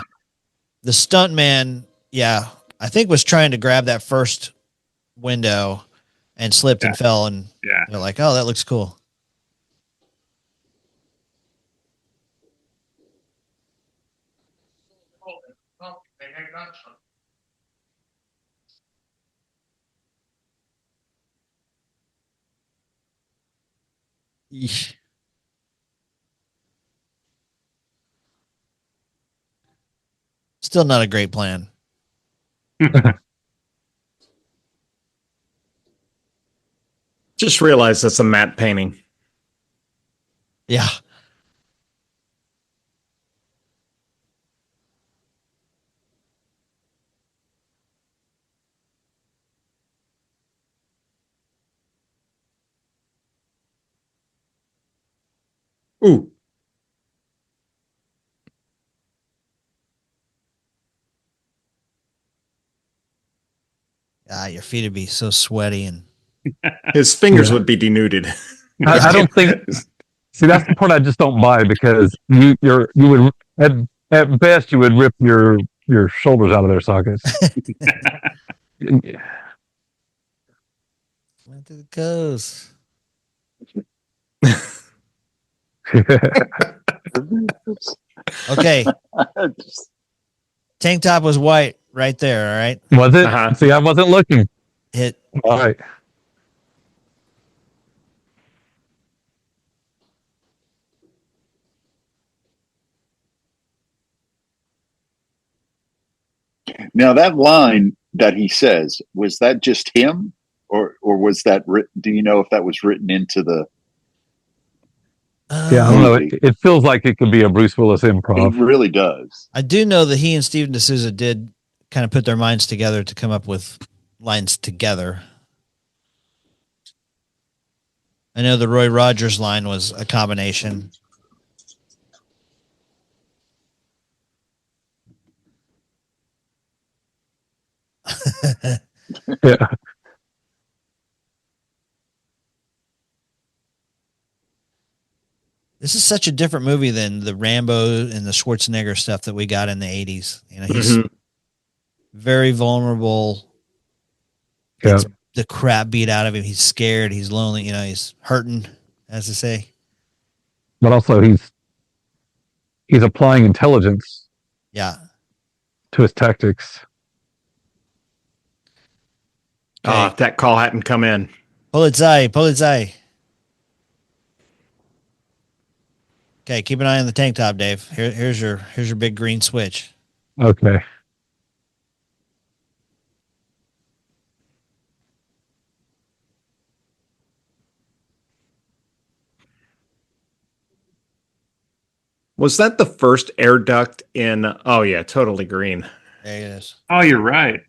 The stuntman, yeah, I think was trying to grab that first window and slipped and fell, and Yeah. they're like, "Oh, that looks cool." Yeesh. Still not a great plan. Just realize that's a matte painting. Yeah. Ooh. Ah, your feet would be so sweaty and His fingers Yeah. would be denuded. I don't think. See, that's the part I just don't buy, because you would at best you would rip your shoulders out of their sockets. went through the goes. Okay. Tank top was white right there. All right. Was it? Uh-huh. See, I wasn't looking. Hit. All right. Now, that line that he says, was that just him, or was that written? Do you know if that was written into the? Yeah, I don't know. It feels like it could be a Bruce Willis It improv. really does. I do know that he and Steven D'Souza did kind of put their minds together to come up with lines together. I know the Roy Rogers line was a combination. Yeah. This is such a different movie than the Rambo and the Schwarzenegger stuff that we got in the 80s. You know, he's very vulnerable. Yeah. Gets the crap beat out of him. He's scared. He's lonely. You know, he's hurting, as they say. But also he's applying intelligence Yeah. to his tactics. Ah, if that call hadn't come in. Polizei. Okay, keep an eye on the tank top, Dave. Here's your big green switch. Okay. Was that the first air duct in? Oh yeah, totally green. There it is. Oh, you're right.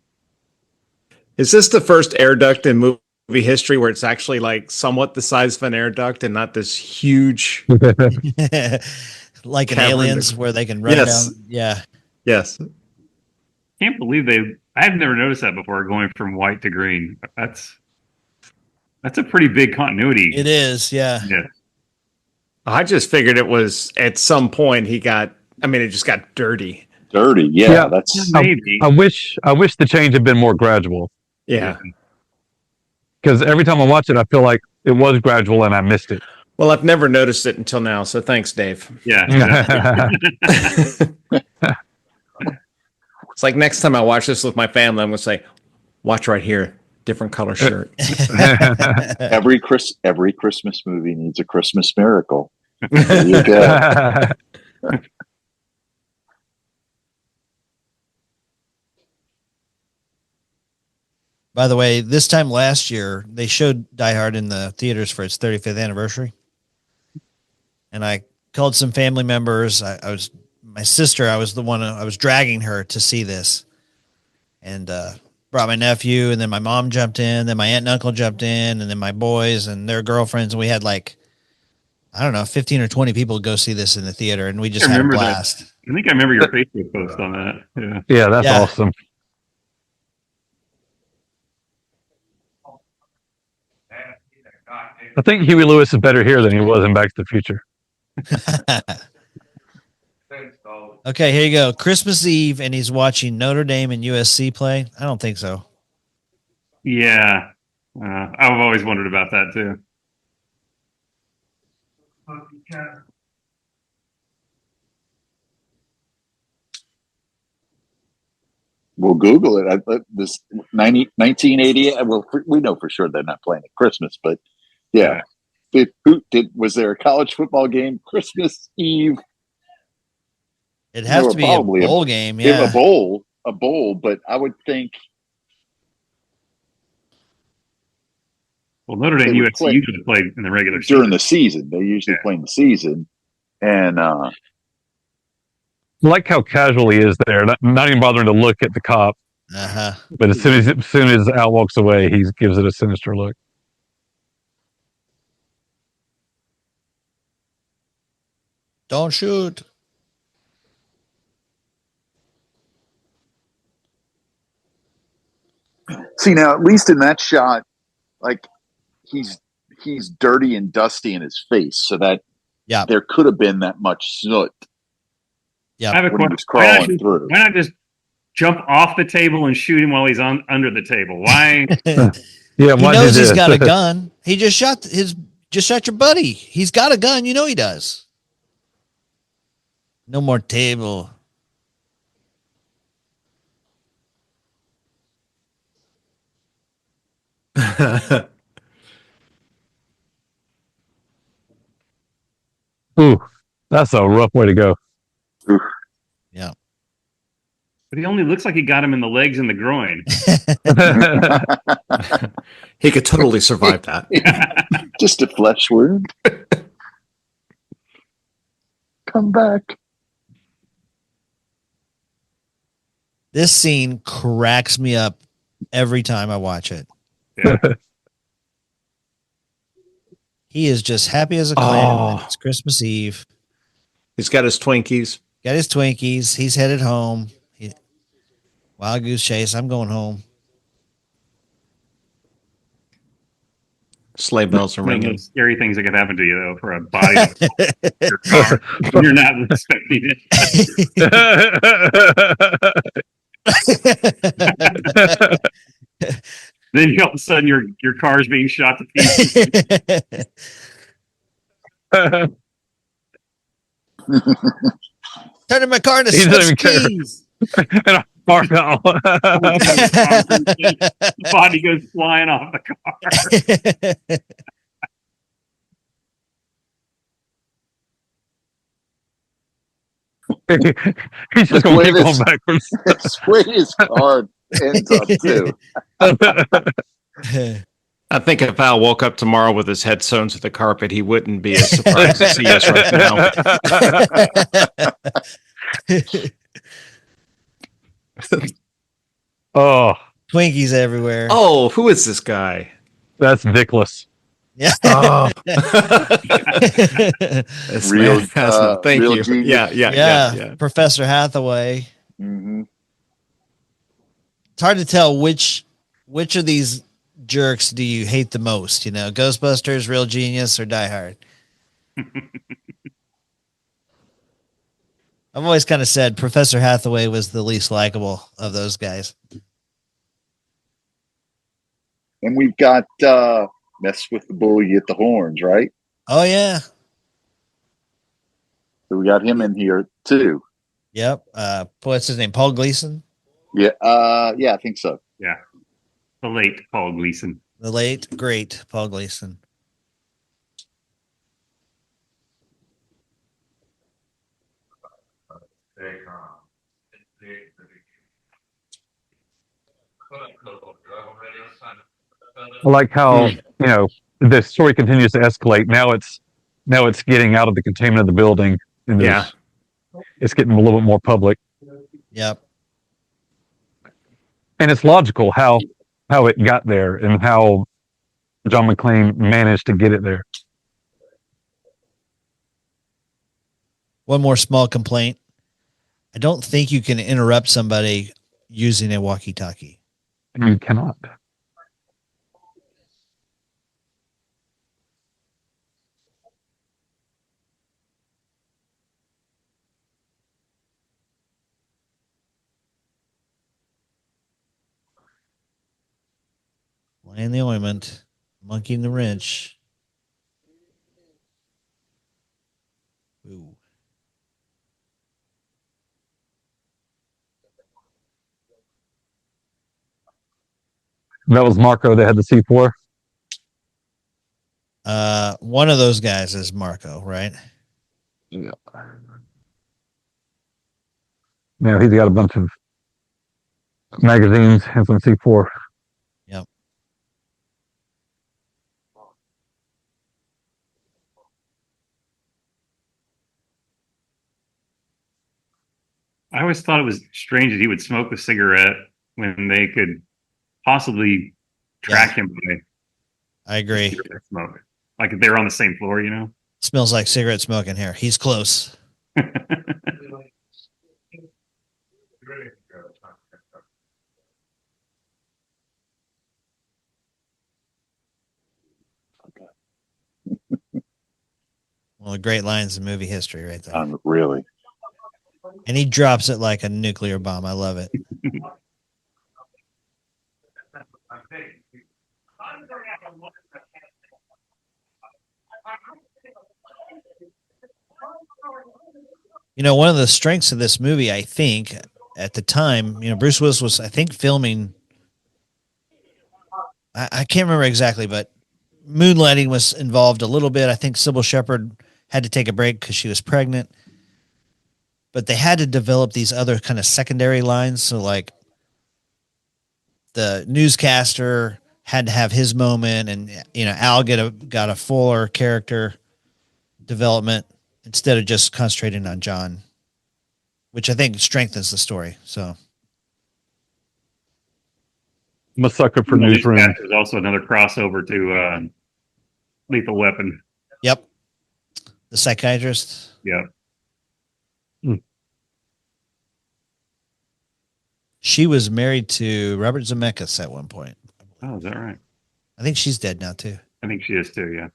Is this the first air duct in movie history where it's actually like somewhat the size of an air duct and not this huge? Like in Cavern. Aliens, where they can run Yes. down. Yeah. Yes. Can't believe I've never noticed that before, going from white to green. That's a pretty big continuity. It is. Yeah. Yeah. I just figured it was at some point it just got dirty. Dirty. Yeah, Yeah. that's Maybe. I wish the change had been more gradual. Yeah. Because every time I watch it, I feel like it was gradual and I missed it. Well, I've never noticed it until now, so thanks, Dave. Yeah. It's like next time I watch this with my family, I'm going to say, watch right here, different color shirt. every Christmas movie needs a Christmas miracle. There you go. By the way, this time last year, they showed Die Hard in the theaters for its 35th anniversary. And I called some family members. I was dragging her to see this. And brought my nephew, and then my mom jumped in, then my aunt and uncle jumped in, and then my boys and their girlfriends. And we had 15 or 20 people go see this in the theater, and we just had a blast. I think I remember your Facebook post on that. Yeah. Yeah, that's awesome. I think Huey Lewis is better here than he was in Back to the Future. Okay, here you go. Christmas Eve, and he's watching Notre Dame and USC play. I don't think so. Yeah. I've always wondered about that too. We'll Google it. This 1988. Well, we know for sure they're not playing at Christmas, but yeah. Was there a college football game Christmas Eve? It has to be a bowl game. Yeah, a bowl. But I would think. Well, Notre Dame USC usually play in the regular season. During the season. They usually play in the season, and I like how casual he is there, not even bothering to look at the cop. But as soon as Al walks away, he gives it a sinister look. Don't shoot. See, now at least in that shot, like he's dirty and dusty in his face, so that there could have been that much soot. Yeah, I have a question. Why not just jump off the table and shoot him while he's under the table? Why? Yeah, he knows he's got a gun. He just shot your buddy. He's got a gun. You know he does. No more table. Ooh, that's a rough way to go. Yeah. But he only looks like he got him in the legs and the groin. He could totally survive that. Just a flesh wound. Come back. This scene cracks me up every time I watch it. Yeah. He is just happy as a clam. It's Christmas Eve. He's got his Twinkies. Got his Twinkies. He's headed home. Wild goose chase. I'm going home. Sleigh bells are One of ringing. those scary things that could happen to you, though, for a body in your car. You're not expecting it. Then all of a sudden, your car's being shot to pieces. Turning my car into He doesn't even care. keys. And a car now. The body goes flying off the car. He's just going to keep going backwards. That's where his car ends up too. I think if Al woke up tomorrow with his head sewn to the carpet, he wouldn't be as surprised as he is right now. Oh, Twinkies everywhere. Oh, who is this guy? that's Nicholas. Yeah. Oh. That's Real, fantastic. Thank real you. genius. Yeah. Professor Hathaway. Mm-hmm. It's hard to tell which of these jerks do you hate the most, Ghostbusters, Real Genius, or Die Hard. I've always kind of said Professor Hathaway was the least likable of those guys. And we've got Mess with the Bull, You Get the Horns, right? Oh yeah. So we got him in here too. Yep. What's his name? Paul Gleason? Yeah, I think so. Yeah. The late Paul Gleason. The late, great Paul Gleason. I like how the story continues to escalate. Now it's getting out of the containment of the building, and it's getting a little bit more public. Yep. And it's logical how it got there and how John McClane managed to get it there. One more small complaint. I don't think you can interrupt somebody using a walkie-talkie. You cannot. Laying the ointment, monkeying the wrench. Ooh. That was Marco that had the C4. One of those guys is Marco, right? Yeah. Now he's got a bunch of magazines and some C4. Yep. I always thought it was strange that he would smoke a cigarette when they could possibly track him by I agree. cigarette smoke. Like if they were on the same floor, Smells like cigarette smoke in here. He's close. One of the great lines in movie history right there. Really. And he drops it like a nuclear bomb. I love it. One of the strengths of this movie, I think, at the time, Bruce Willis was, I think, filming. I can't remember exactly, but moonlighting was involved a little bit. I think Sybil Shepherd had to take a break because she was pregnant. But they had to develop these other kind of secondary lines. So, like, the newscaster had to have his moment, and Al got a fuller character development instead of just concentrating on John, which I think strengthens the story. So I'm a sucker for newsroom. There's also another crossover to Lethal Weapon. Yep. The psychiatrist. Yeah. She was married to Robert Zemeckis at one point. Oh, is that right? I think she's dead now too. I think she is too. Yeah.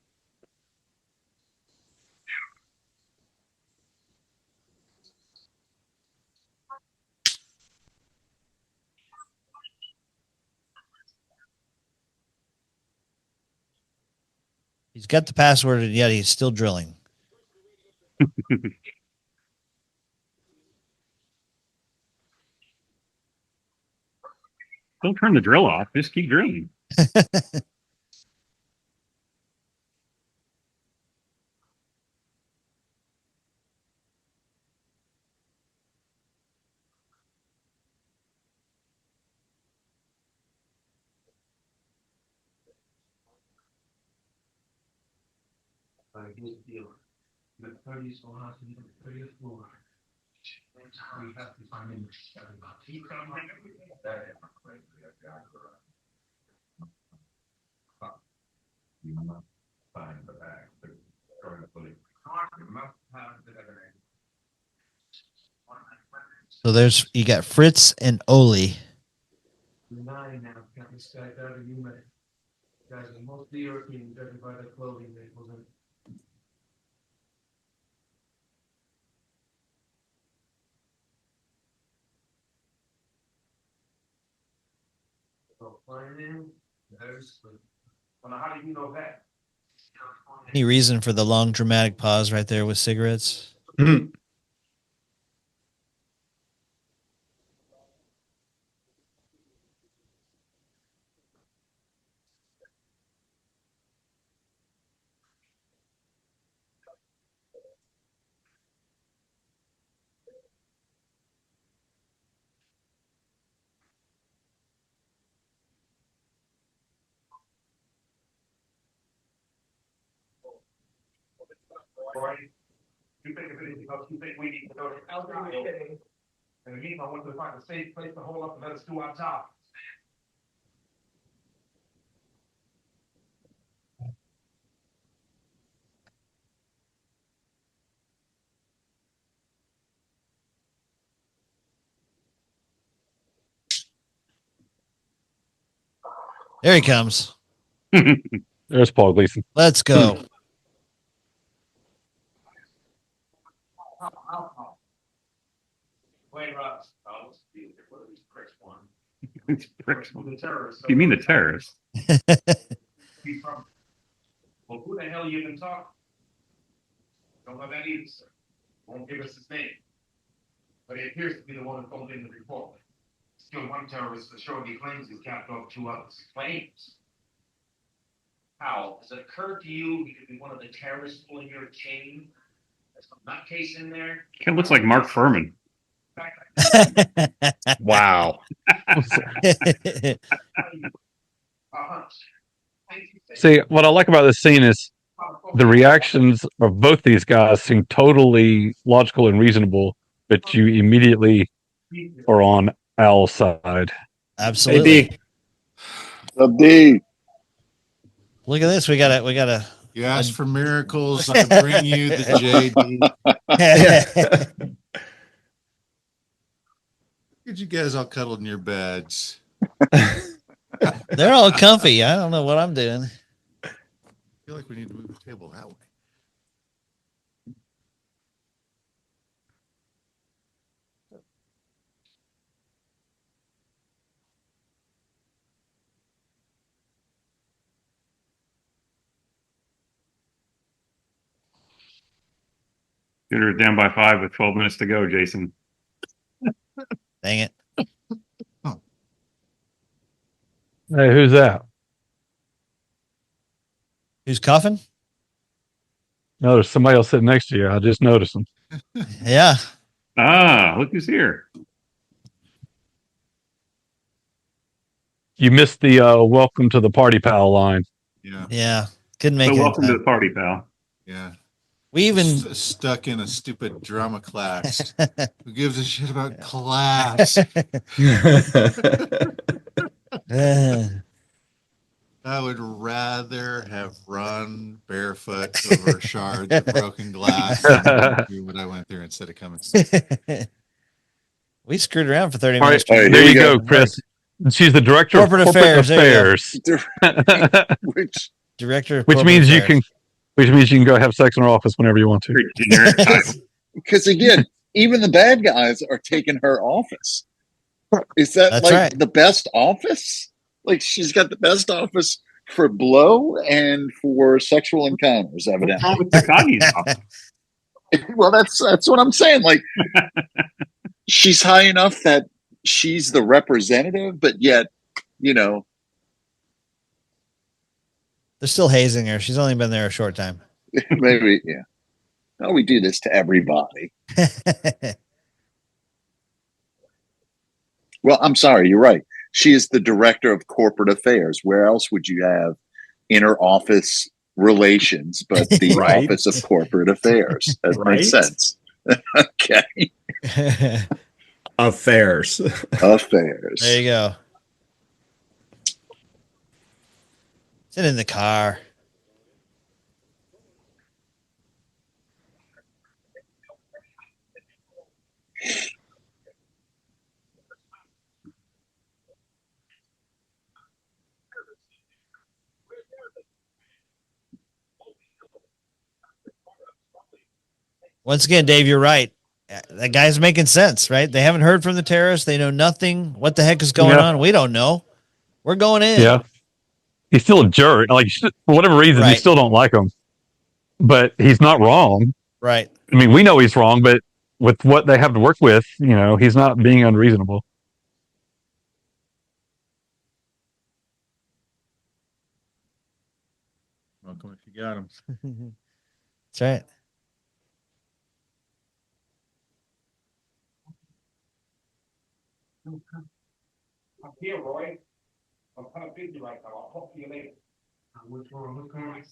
He's got the password, and yet he's still drilling. Don't turn the drill off. Just keep drilling. Here's the deal. The 30th floor, the 30th floor. We have to find him. You must find the bag. So there's you got Fritz and Oli. 9 now, Captain Sky Diving, you met. Guys, most of the Europeans judging by their clothing labels and so flying in, there's well, how do you know that? Any reason for the long dramatic pause right there with cigarettes? You think of it because you think we need to go to Elderly. And the meantime, I want to find a safe place to hold up and let us do our job. There he comes. There's Paul Gleason. Let's go. Wait, Ross. What are these pricks want? It's pricks. The terrorists. You mean the terrorists? Well, who the hell you even talking? Don't know that either, sir. Won't give us his name. But he appears to be the one who phoned in the report. Still one terrorist for sure he claims he's capped off 2 others. Claims. How? Has it occurred to you he could be one of the terrorists pulling your chain? There's some nutcase in there. Kind of looks like Mark Furman. Wow. See, what I like about this scene is the reactions of both these guys seem totally logical and reasonable, but you immediately are on Al's side. Absolutely. D. Look at this. We got a You asked for miracles, I bring you the JD. Look at you guys all cuddled in your beds. They're all comfy. I don't know what I'm doing. I feel like we need to move the table that way. You're down by 5 with 12 minutes to go, Jason. Dang it. Hey, who's that? Who's coughing? No, there's somebody else sitting next to you. I just noticed them. Yeah. Ah, look who's here. You missed the welcome to the party pal line. Yeah. Yeah. Couldn't make So it. welcome to the party, pal. Yeah. We even Stuck in a stupid drama class. Who gives a shit about class? I would rather have run barefoot over shards of broken glass than go through what I went through instead of coming. We screwed around for 30 All minutes. right, there you go, Chris. She's the director Corporate of corporate affairs, there affairs. Which means you can go have sex in her office whenever you want to. Because again, even the bad guys are taking her office. Is that the best office? Like she's got the best office for blow and for sexual encounters, evidently. What's wrong with Takagi's office? Well, that's what I'm saying. Like she's high enough that she's the representative, but yet, they're still hazing her. She's only been there a short time. Maybe, yeah. Oh, we do this to everybody. Well, I'm sorry, you're right. She is the director of corporate affairs. Where else would you have inner office relations but the office of corporate affairs? That makes sense. Okay. Affairs. There you go. Sit in the car. Once again, Dave, you're right. That guy's making sense, right? They haven't heard from the terrorists. They know nothing. What the heck is going on? We don't know. We're going in. Yeah. He's still a jerk. Like, for whatever reason, you still don't like him. But he's not wrong. Right. I mean, we know he's wrong, but with what they have to work with, he's not being unreasonable. Welcome if you got him. That's right. I'm here, Roy. I'm kind of busy right now. I'll talk to you later. What's going on?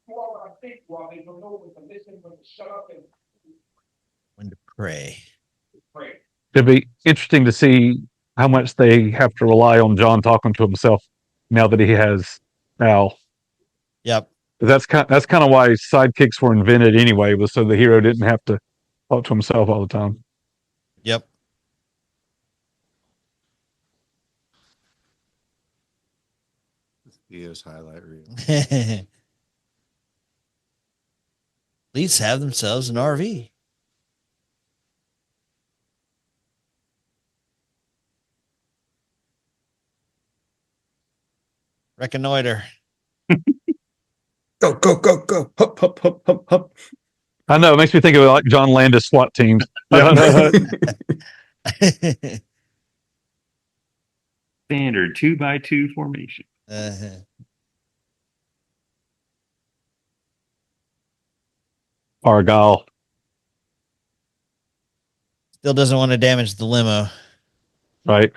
Well, I think while they don't know when to listen, when to shut up and when to pray. It'd be interesting to see how much they have to rely on John talking to himself now that he has Al. Yep. That's kind of why sidekicks were invented anyway, was so the hero didn't have to talk to himself all the time. Yep. Theo's highlight reel. At least have themselves an RV. Reconnoiter. Go, go, go, go. Hup, hup, hup, hup, hup. I know. It makes me think of like John Landis SWAT teams. Standard 2x2 formation. Argyle. Still doesn't want to damage the limo. Right.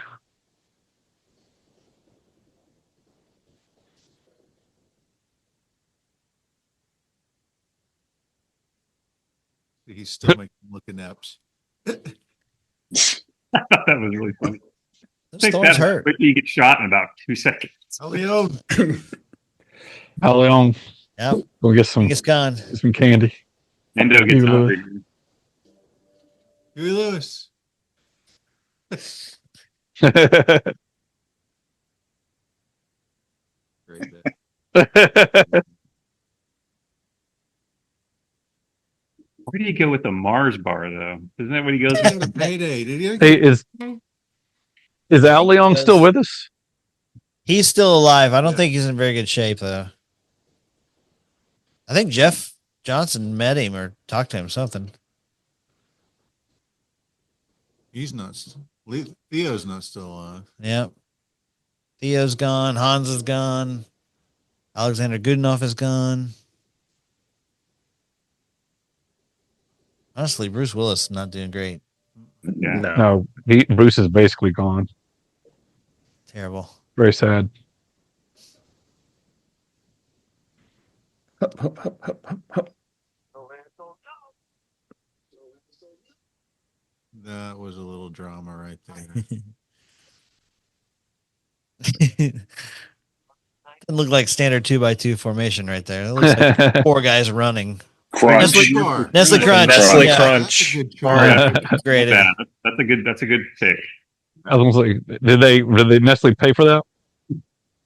He's still making look inept. That was really funny. Those thorns hurt. You get shot in about 2 seconds. Leon. Leon. Yep. Go get some. It's gone. Get some candy. Endo gets hungry. Huey Lewis. Great bit. Where do you go with the Mars bar, though? Isn't that what he goes with? Payday. Did he? Hey, is Al Leong still with us? He's still alive. I don't think he's in very good shape, though. I think Jeff Johnson met him or talked to him, something. He's not. Theo's not still alive. Yep. Theo's gone. Hans is gone. Alexander Goodenough is gone. Honestly, Bruce Willis is not doing great. Yeah. No, Bruce is basically gone. Terrible. Very sad. Hup, hup, hup, hup, hup, hup. That was a little drama right there. Doesn't look like standard 2x2 formation right there. It looks like 4 guys running. Crunch. Nestle Crunch. Nestle Yeah. Crunch. Great. Yeah, that's a good pick. I was like, did they Nestle pay for that?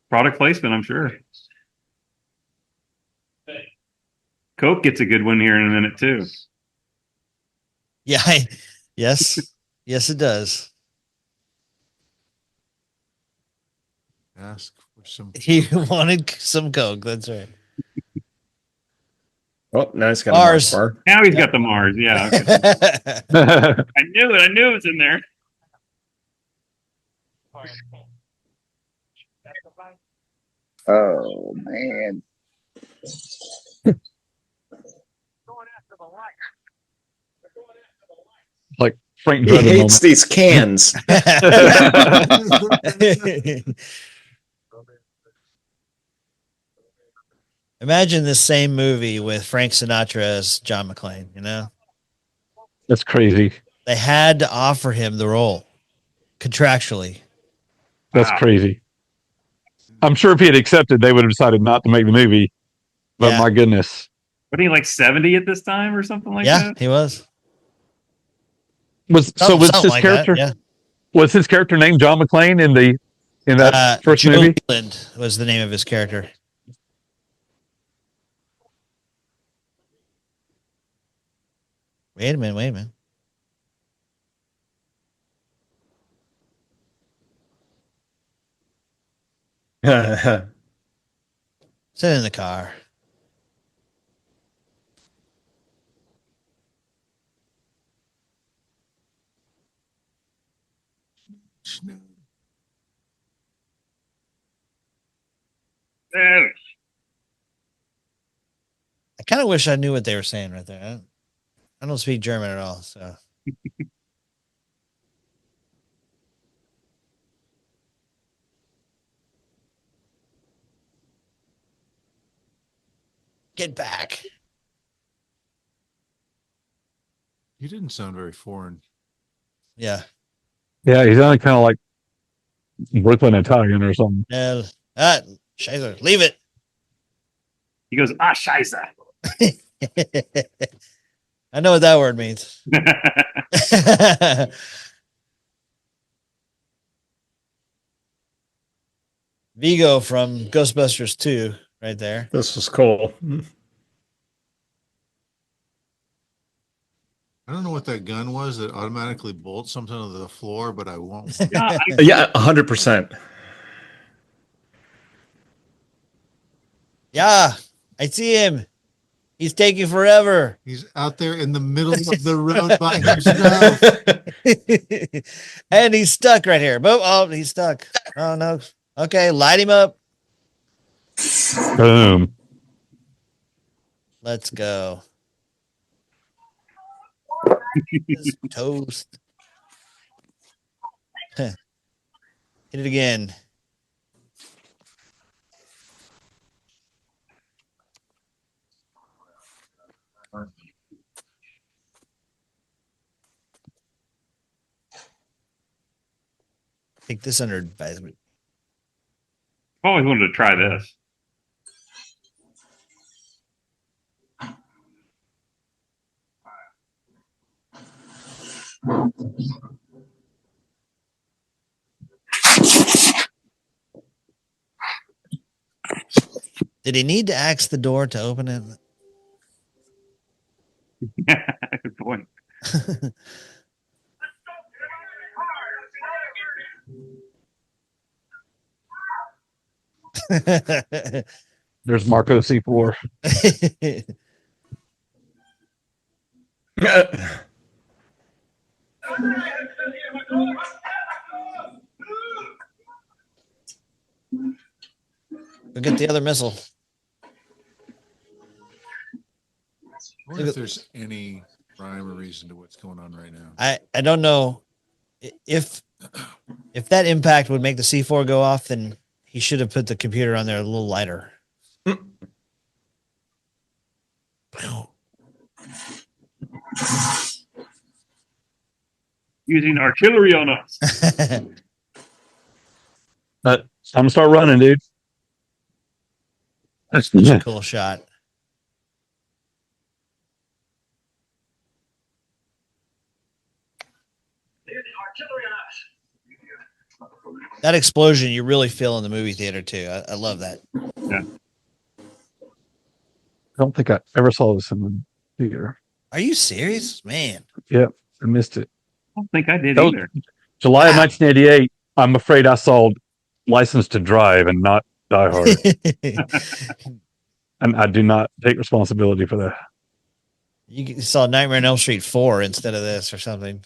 Product placement, I'm sure. Coke gets a good one here in a minute too. Yeah. Yes, it does. Ask for some. He wanted some Coke. That's right. Oh, now he's got Mars. a Mars bar. Now he's got the Mars. Yeah, okay. I knew it. I knew it was in there. Oh man. Like Frank He Drebin hates moment. these cans. Imagine this same movie with Frank Sinatra as John McClane, you know? That's crazy. They had to offer him the role contractually. That's Wow. crazy. I'm sure if he had accepted, they would have decided not to make the movie. But Yeah. my goodness. Wasn't he like 70 at this time or something like Yeah, that? he was. Was Something his like that, character yeah. was his character named John McClane in that first Joe movie? Leland was the name of his character. Wait a minute. Sit in the car. Eh, I kind of wish I knew what they were saying right there. I don't speak German at all, so. Get back. You didn't sound very foreign. Yeah. Yeah, he's only kind of like Brooklyn Italian or something. Scheiße, leave it. He goes, scheiße. I know what that word means. Vigo from Ghostbusters 2, right there. This was cool. I don't know what that gun was that automatically bolts something to the floor, but I won't. Yeah, 100%. Yeah, I see him. He's taking forever. He's out there in the middle of the road by himself. And he's stuck right here. Oh, he's stuck. Oh, no. Okay, light him up. Boom. Let's go. Toast. Hit it again. Take this under advisement. I've always wanted to try this. Did he need to axe the door to open it? Good point. There's Marco C4. Go get the other missile. I wonder if there's any rhyme or reason to what's going on right now. I don't know if that impact would make the C4 go off, then he should have put the computer on there a little lighter. Using artillery on us. I'm gonna start running, dude. That's such a cool shot. That explosion you really feel in the movie theater too. I love that. Yeah. I don't think I ever saw this in the theater. Are you serious, man? Yep, I missed it. I don't think I did That was either. July of 1988. I'm afraid I saw License to Drive and not Die Hard, and I do not take responsibility for that. You saw Nightmare on Elm Street 4 instead of this or something.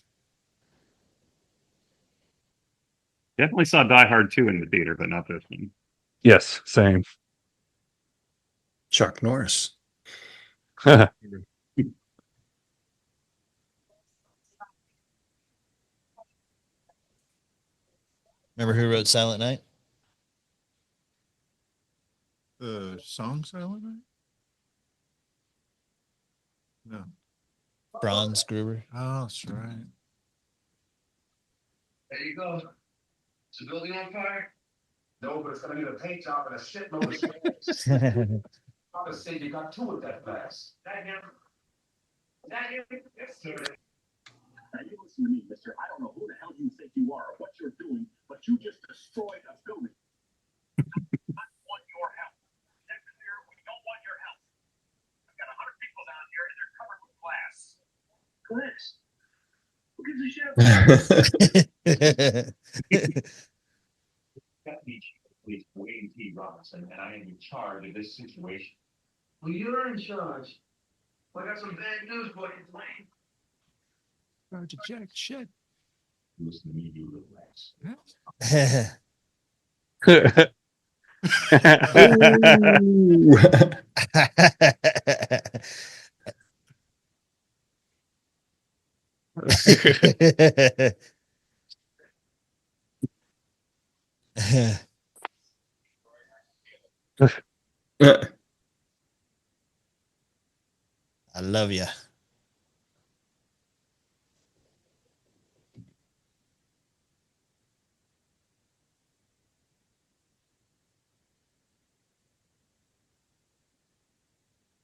Definitely saw Die Hard 2 in the theater, but not this one. Yes, same. Chuck Norris. Remember who wrote Silent Night? The song Silent Night? No. Franz Gruber. Oh, that's right. There you go. Is the building on fire? No, but it's gonna need a paint job and a shitload of space. Papa said you got two of that glass. That him? That him? Yes, sir. Now you listen to me, mister. I don't know who the hell you think you are or what you're doing, but you just destroyed a building. I want your help. Next year, we don't want your help. I've got 100 people down here and they're covered with glass. Glass? Who gives a shit about That means please Wayne T. Robinson, and I am in charge of this situation. Well, you're in charge. Well, I got some bad news for you, Dwayne. To check shit. Listen to me, you relax. I love you.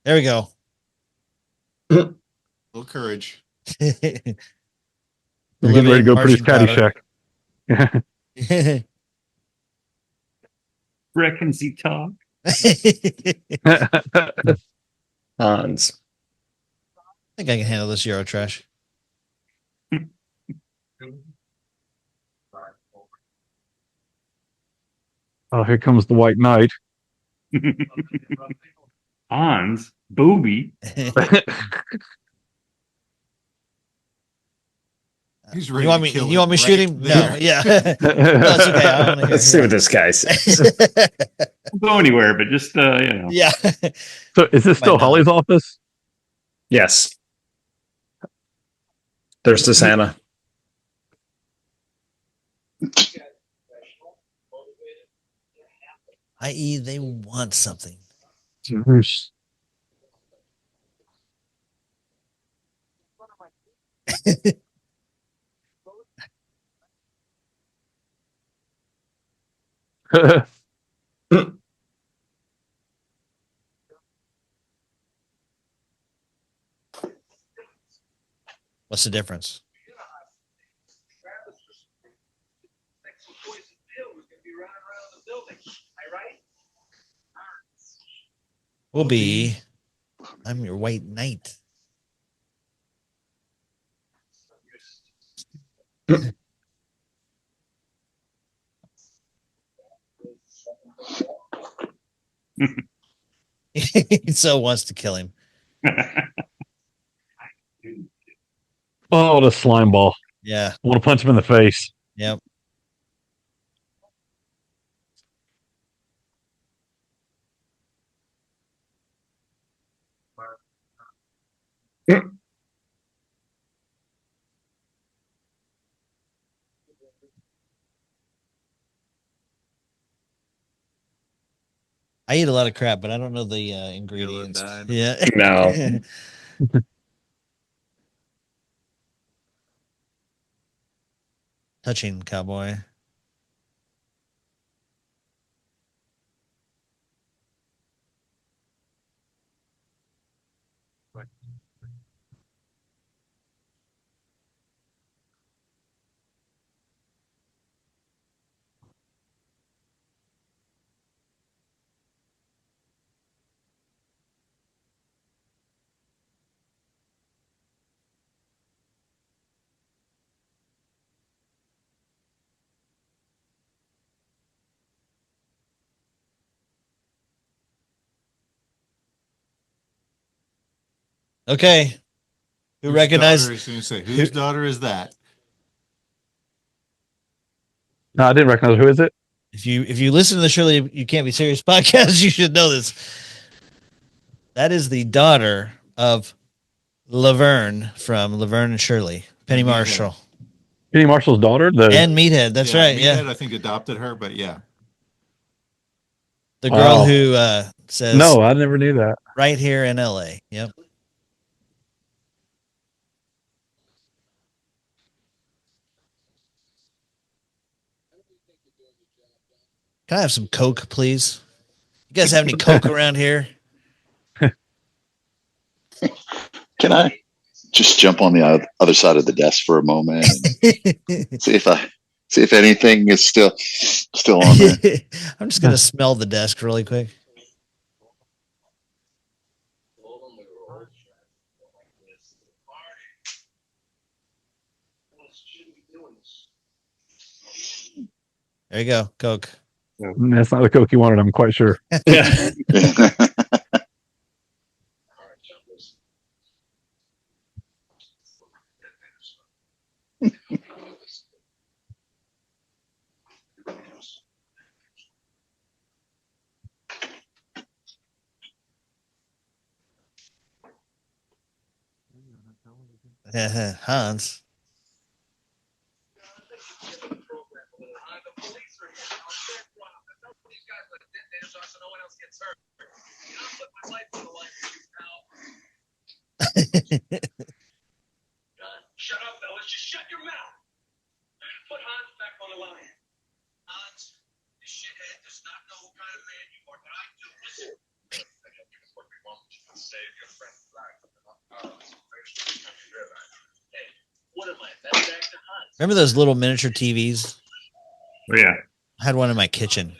There we go. Little courage. You're getting ready to go produce Caddyshack. Reckons he talk. Hans. I think I can handle this Euro trash. Oh, here comes the White Knight. Hans, booby. He's ready You want to me? kill You want me to him shoot right him? there. No. Yeah. No, it's okay. I want to hear. Let's see what this guy says. Don't go anywhere, but just you know. Yeah. So is this still Might not. Holly's office? Yes. There's the Santa. I.e., they want something. What's the difference? Will be. I'm your White Knight. He so wants to kill him. Oh, the slime ball. Yeah. I want to punch him in the face. Yep. I eat a lot of crap, but I don't know the ingredients. Yeah. No. Touching cowboy. Okay. Who recognized? Whose daughter is that? No, I didn't recognize. Who is it? If you listen to the Shirley You Can't Be Serious podcast, you should know this. That is the daughter of Laverne from Laverne and Shirley, Penny Marshall. Penny Marshall's daughter? And Meathead. That's right. Meathead, Yeah. I think adopted her, but yeah. The girl who says, no, I never knew that. Right here in LA. Yep. Can I have some Coke, please? You guys have any Coke around here? Can I just jump on the other side of the desk for a moment and see if anything is still on there? I'm just gonna smell the desk really quick. There you go, Coke. That's not the Coke you wanted, I'm quite sure. Yeah. Hans. Shut up, fellas. Just shut your mouth. Put Hans back on the line. Hans, this shithead does not know what kind of man you are, but I do. Listen. Save your friend's life. Hey, what am I? That's back to Hans. Remember those little miniature TVs? Oh, yeah. I had one in my kitchen.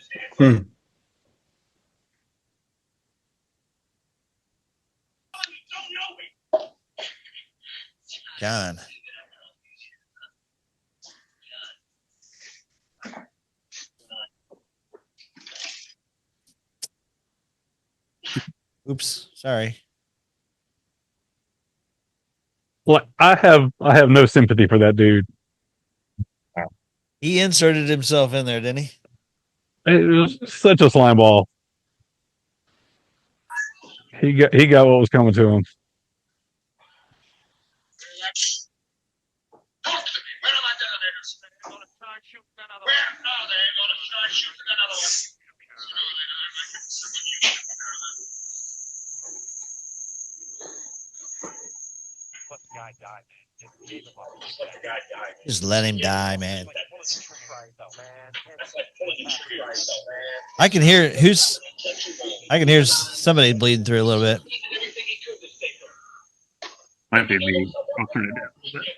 John. Oops, sorry. Well, I have no sympathy for that dude. He inserted himself in there, didn't he? It was such a slime ball. He got what was coming to him. Talk to me. Where are my detonators? They're going to start shooting another one. Where are they going to start shooting another one? Let the guy die, man. Just leave him up. Just let the guy die. Just let him die, man. I can hear somebody bleeding through a little bit. Might be me. I'll turn it down a little bit.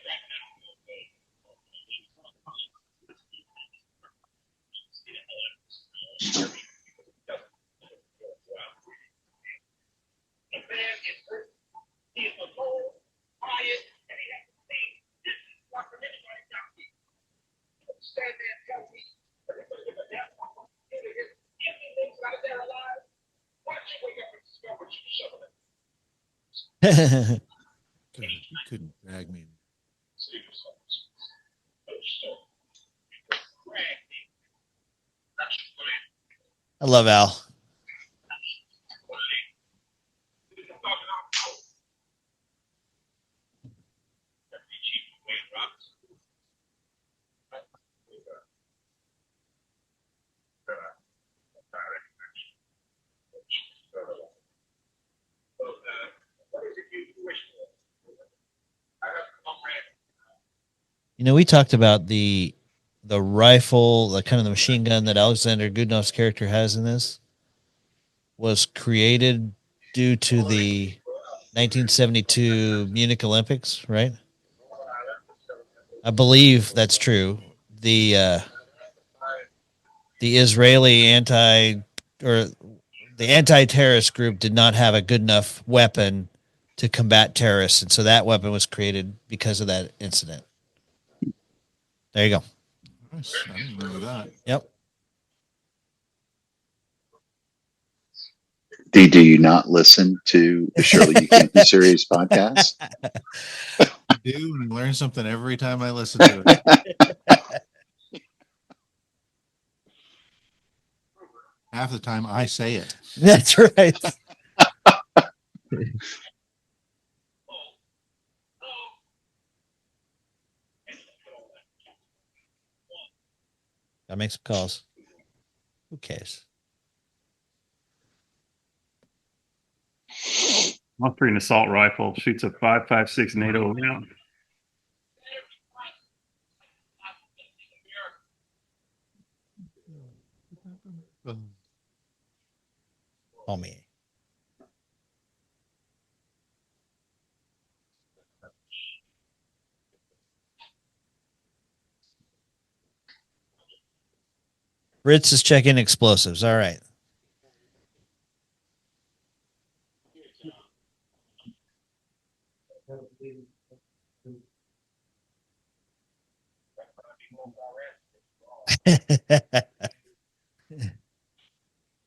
You couldn't drag me. I love Al. You know, we talked about the rifle, the kind of the machine gun that Alexander Goodoff's character has in this was created due to the 1972 Munich Olympics, right? I believe that's true. The Israeli anti-terrorist group did not have a good enough weapon to combat terrorists, and so that weapon was created because of that incident. There you go. Nice. I didn't know that. Yep. Do you not listen to the Shirley You Can't Be Serious podcast? I do and learn something every time I listen to it. Half the time I say it. That's right. Gotta make some calls. Who cares? Offering assault rifle shoots a 5.56 NATO round. Oh me. Ritz is checking explosives. All right.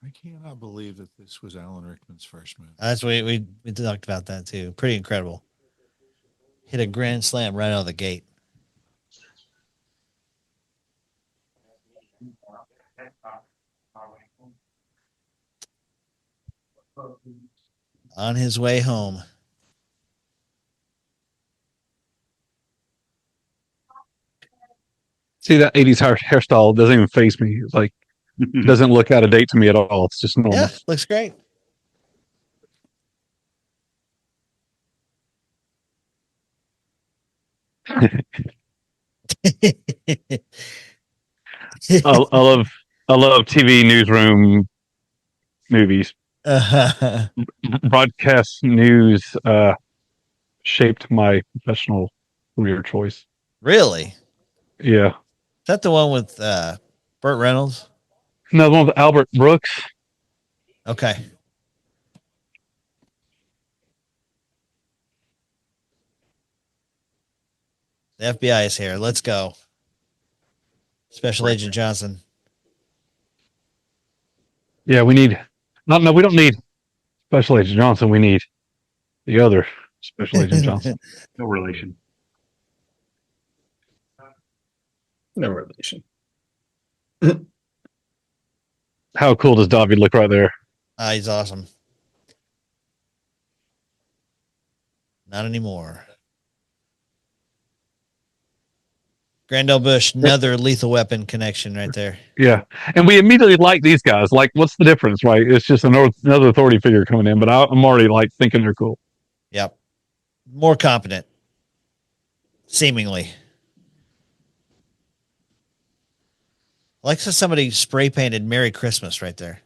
I cannot believe that this was Alan Rickman's first movie. That's we talked about that too. Pretty incredible. Hit a grand slam right out of the gate. On his way home. See, that 80s hairstyle doesn't even faze me. It's like, it doesn't look out of date to me at all. It's just normal. Yeah, looks great. I love TV newsroom movies. Broadcast news shaped my professional career choice. Really? Yeah. Is that the one with Burt Reynolds? No, the one with Albert Brooks. Okay. The FBI is here. Let's go. Special Agent Johnson. Yeah, we need. No, we don't need Special Agent Johnson. We need the other Special Agent Johnson. No relation. No relation. How cool does David look right there? He's awesome. Not anymore. Grandel Bush, another Lethal Weapon connection right there. Yeah, and we immediately like these guys. Like, what's the difference, right? It's just another authority figure coming in, but I'm already like thinking they're cool. Yep. More competent. Seemingly. Like somebody spray painted Merry Christmas right there.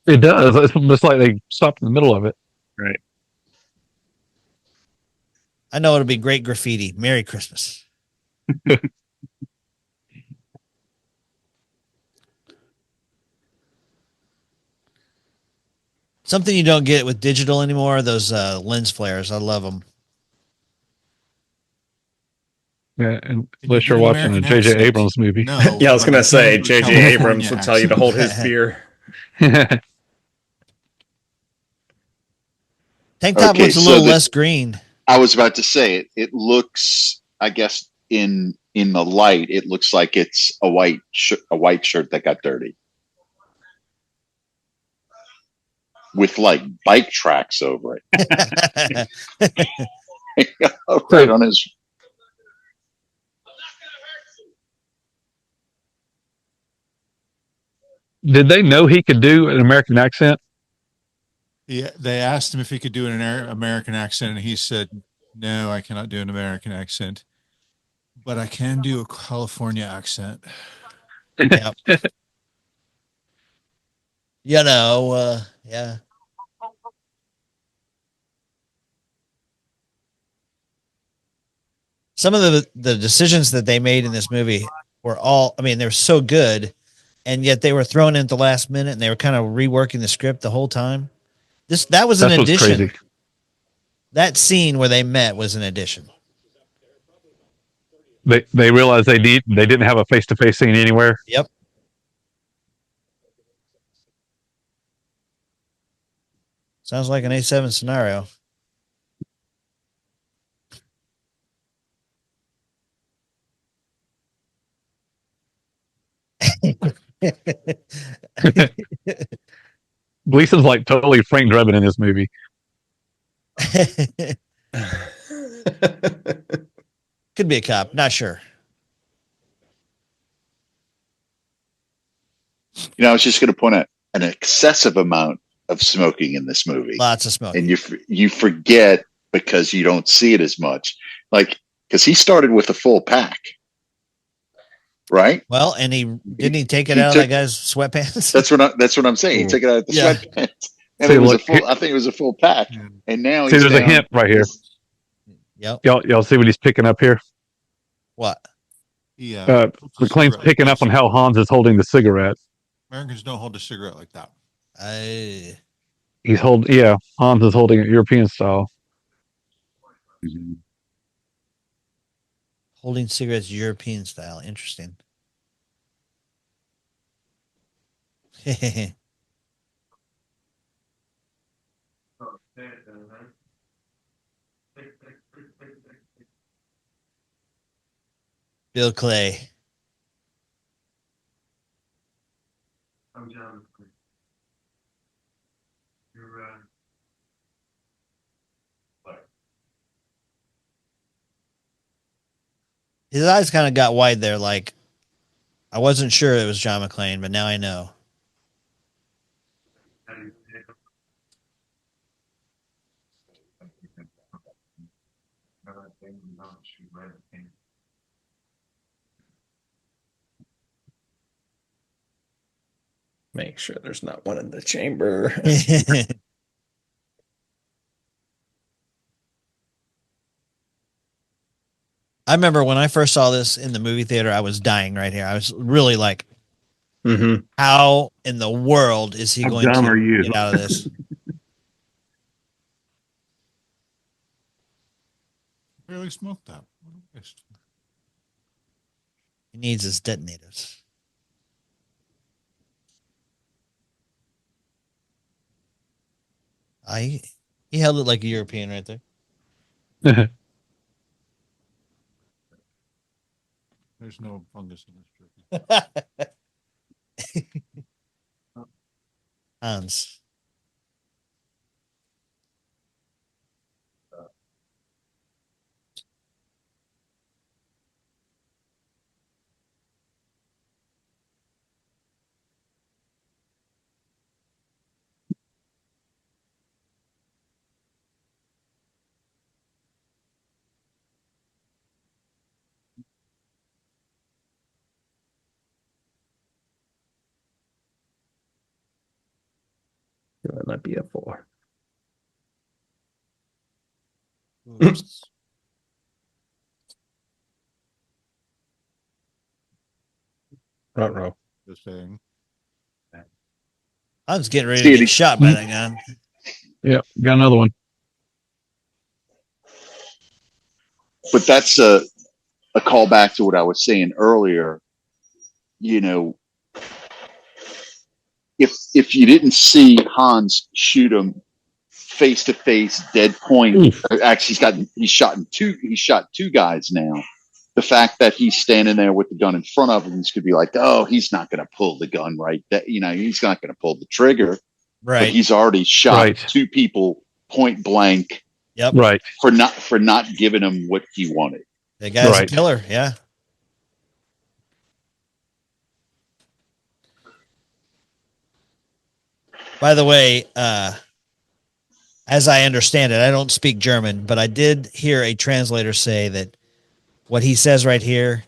It does. It's just like they stopped in the middle of it. Right. I know it'll be great graffiti. Merry Christmas. Something you don't get with digital anymore, those lens flares. I love them. Yeah, unless you're watching a J.J. Abrams movie. No. Yeah, I was going to say, J.J. California Abrams would tell you to hold his beer. Tank top Okay, looks a so little less green. I was about to say it. It looks, I guess, in the light, it looks like it's a white shirt that got dirty with like bike tracks over it. Right on his. Did they know he could do an American accent? Yeah, they asked him if he could do an American accent, and he said, "No, I cannot do an American accent, but I can do a California accent." Yep. You know, yeah. some of the decisions that they made in this movie were all, I mean, they're so good, and yet they were thrown in at the last minute, and they were kind of reworking the script the whole time. That was an That's what's addition. crazy. That scene where they met was an addition. They realized they didn't have a face-to-face scene anywhere. Yep. Sounds like an A7 scenario. Gleason's like totally Frank Drebin in this movie. Could be a cop, not sure. You know, I was just going to point out an excessive amount of smoking in this movie. Lots of smoking. And you forget because you don't see it as much. Like, because he started with a full pack, right? Well, and didn't he take it out of that guy's sweatpants? That's what I'm saying. He took it out of the sweatpants, and See, it was look, I think it was a full pack. And now see, he's there's a down. hint right here. Yep. Y'all see what he's picking up here? What? Yeah. McClane's picking up on how Hans is holding the cigarette. Americans don't hold a cigarette like that. Hans is holding it European style. Holding cigarettes European style. Interesting. Bill Clay. I'm John. You're what? His eyes kind of got wide there. Like, I wasn't sure it was John McClane, but now I know. Make sure there's not one in the chamber. I remember when I first saw this in the movie theater, I was dying right here. I was really like, how in the world is he going to get out of this? Barely smoked that. He needs his detonators. He held it like a European right there. There's no fungus in this turkey. Hans. That might be a 4. Oops. Front row. Just saying. I was getting ready to get shot by that gun. Yeah, got another one. But that's a callback to what I was saying earlier. You know, if you didn't see Hans shoot him face to face, dead point. Actually, he's shot two guys now. The fact that he's standing there with the gun in front of him, this could be like, oh, he's not going to pull the gun right. That he's not going to pull the trigger. Right. But he's already shot two people point blank. Yep. Right. For not giving him what he wanted. The guy's a killer. Yeah. By the way, as I understand it, I don't speak German, but I did hear a translator say that what he says right here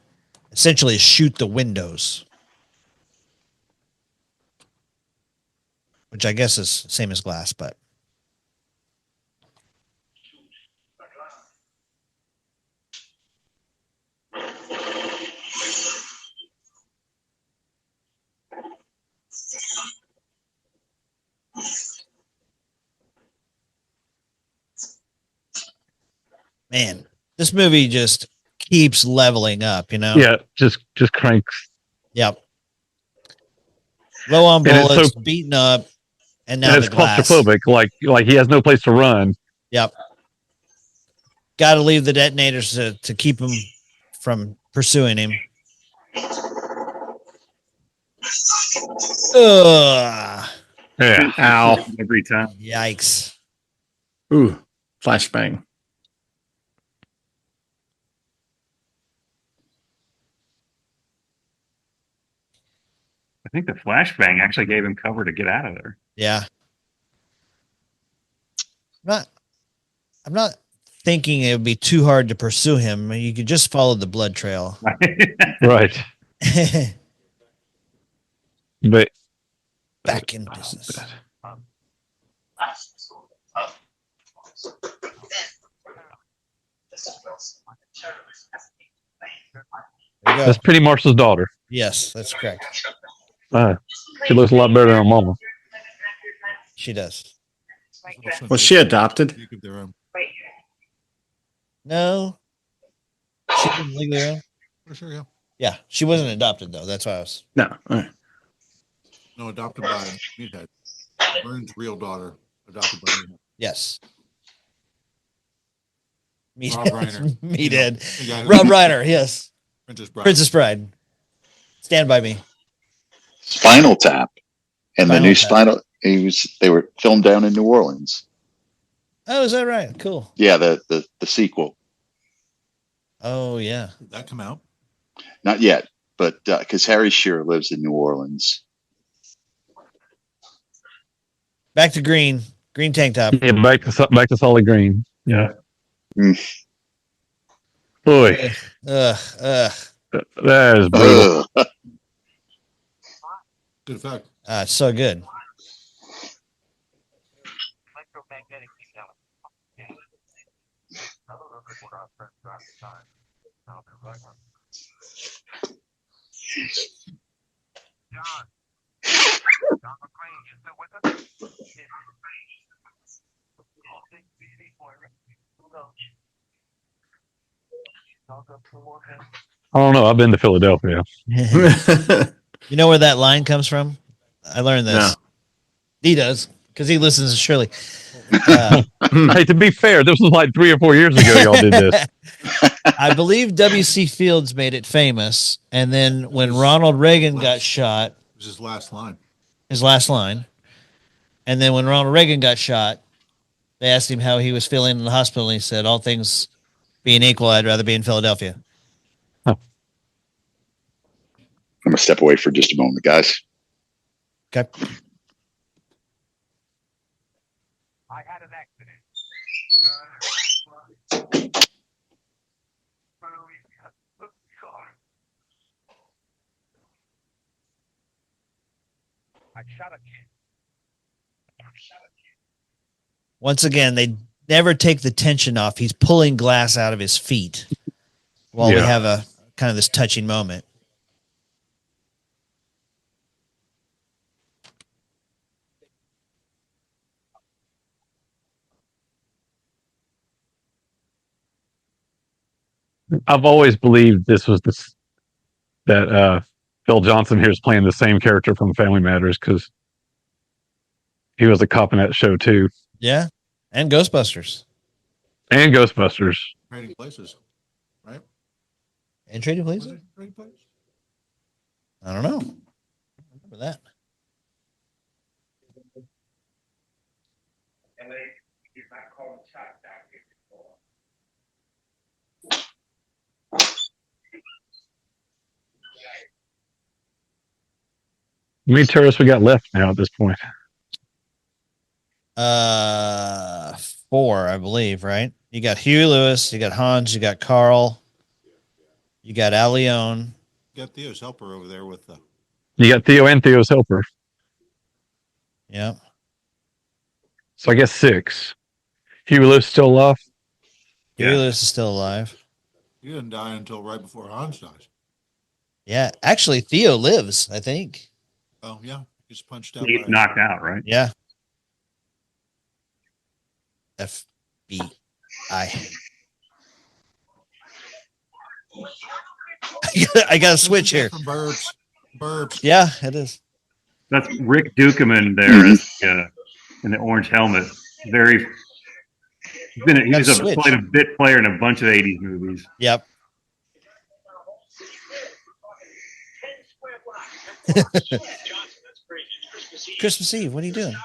essentially is shoot the windows, which I guess is same as glass, but. Man, this movie just keeps leveling up, you know? Yeah, just cranks. Yep. Low on And it's bullets, so- beaten up, and now And the it's glass. claustrophobic. Like he has no place to run. Yep. Got to leave the detonators to keep him from pursuing him. Ugh. Yeah. Ow. Every time. Yikes. Ooh. Flashbang. I think the flashbang actually gave him cover to get out of there. Yeah. I'm not thinking it would be too hard to pursue him. You could just follow the blood trail. Right. But Back in business. There you go. that's Penny Marshall's daughter. Yes, that's correct. She looks a lot better than her mama. She does. Was she adopted? You give their own. No. She didn't legally own. For sure, yeah. Yeah, she wasn't adopted though. That's why I was. No. All right. No, adopted by Meathead. Vern's real daughter, adopted by Meathead. Yes. Rob Reiner. Meathead. The guy who- Rob Reiner. Yes. Princess Bride. Princess Bride. Stand by me. Spinal Tap, and Spinal the new Tap. Spinal. They were filmed down in New Orleans. Oh, is that right? Cool. Yeah, the sequel. Oh yeah. Did that come out? Not yet, but because Harry Shearer lives in New Orleans. Back to green. Green tank top. Yeah, back to solid green. Yeah. Boy, Ugh. that is brutal. Ugh. Good effect. It's so good. I don't know. I've been to Philadelphia. You know where that line comes from? I learned this. No. He does because he listens to Shirley. Hey, to be fair, this was like 3 or 4 years ago y'all did this. I believe W.C. Fields made it famous, and then when Ronald Reagan got shot, It was his last line. his last line, and then when Ronald Reagan got shot, they asked him how he was feeling in the hospital, and he said, "All things being equal, I'd rather be in Philadelphia." I'm gonna step away for just a moment, guys. Okay. I had an accident. I shot a kid. Once again, they never take the tension off. He's pulling glass out of his feet while we Yeah. have a kind of this touching moment. I've always believed this was that Phil Johnson here is playing the same character from Family Matters because he was a cop in that show too, Yeah. And Ghostbusters. and Ghostbusters. Trading Places, right? And Trading Was Places? it Trading Places? I don't know. I remember that. And they did not call the shot down here before. How many terrorists we got left now at this point? 4, I believe, right? You got Huey Lewis, you got Hans, you got Carl, you got Al Leone. Got Theo's helper over there with the. You got Theo and Theo's helper, Yeah. so I guess 6. Huey Lewis still alive. Huey Lewis is still alive. He didn't die until right before Hans dies. Yeah. Actually, Theo lives, I think. Oh yeah, he's punched out. He's by- knocked out, right? Yeah. FBI. I got a switch here. From Burbs. Yeah, it is. That's Rick Dukeman there in the orange helmet. Very. He was played a bit player in a bunch of 80s movies. Yep. Christmas Eve, what are you doing?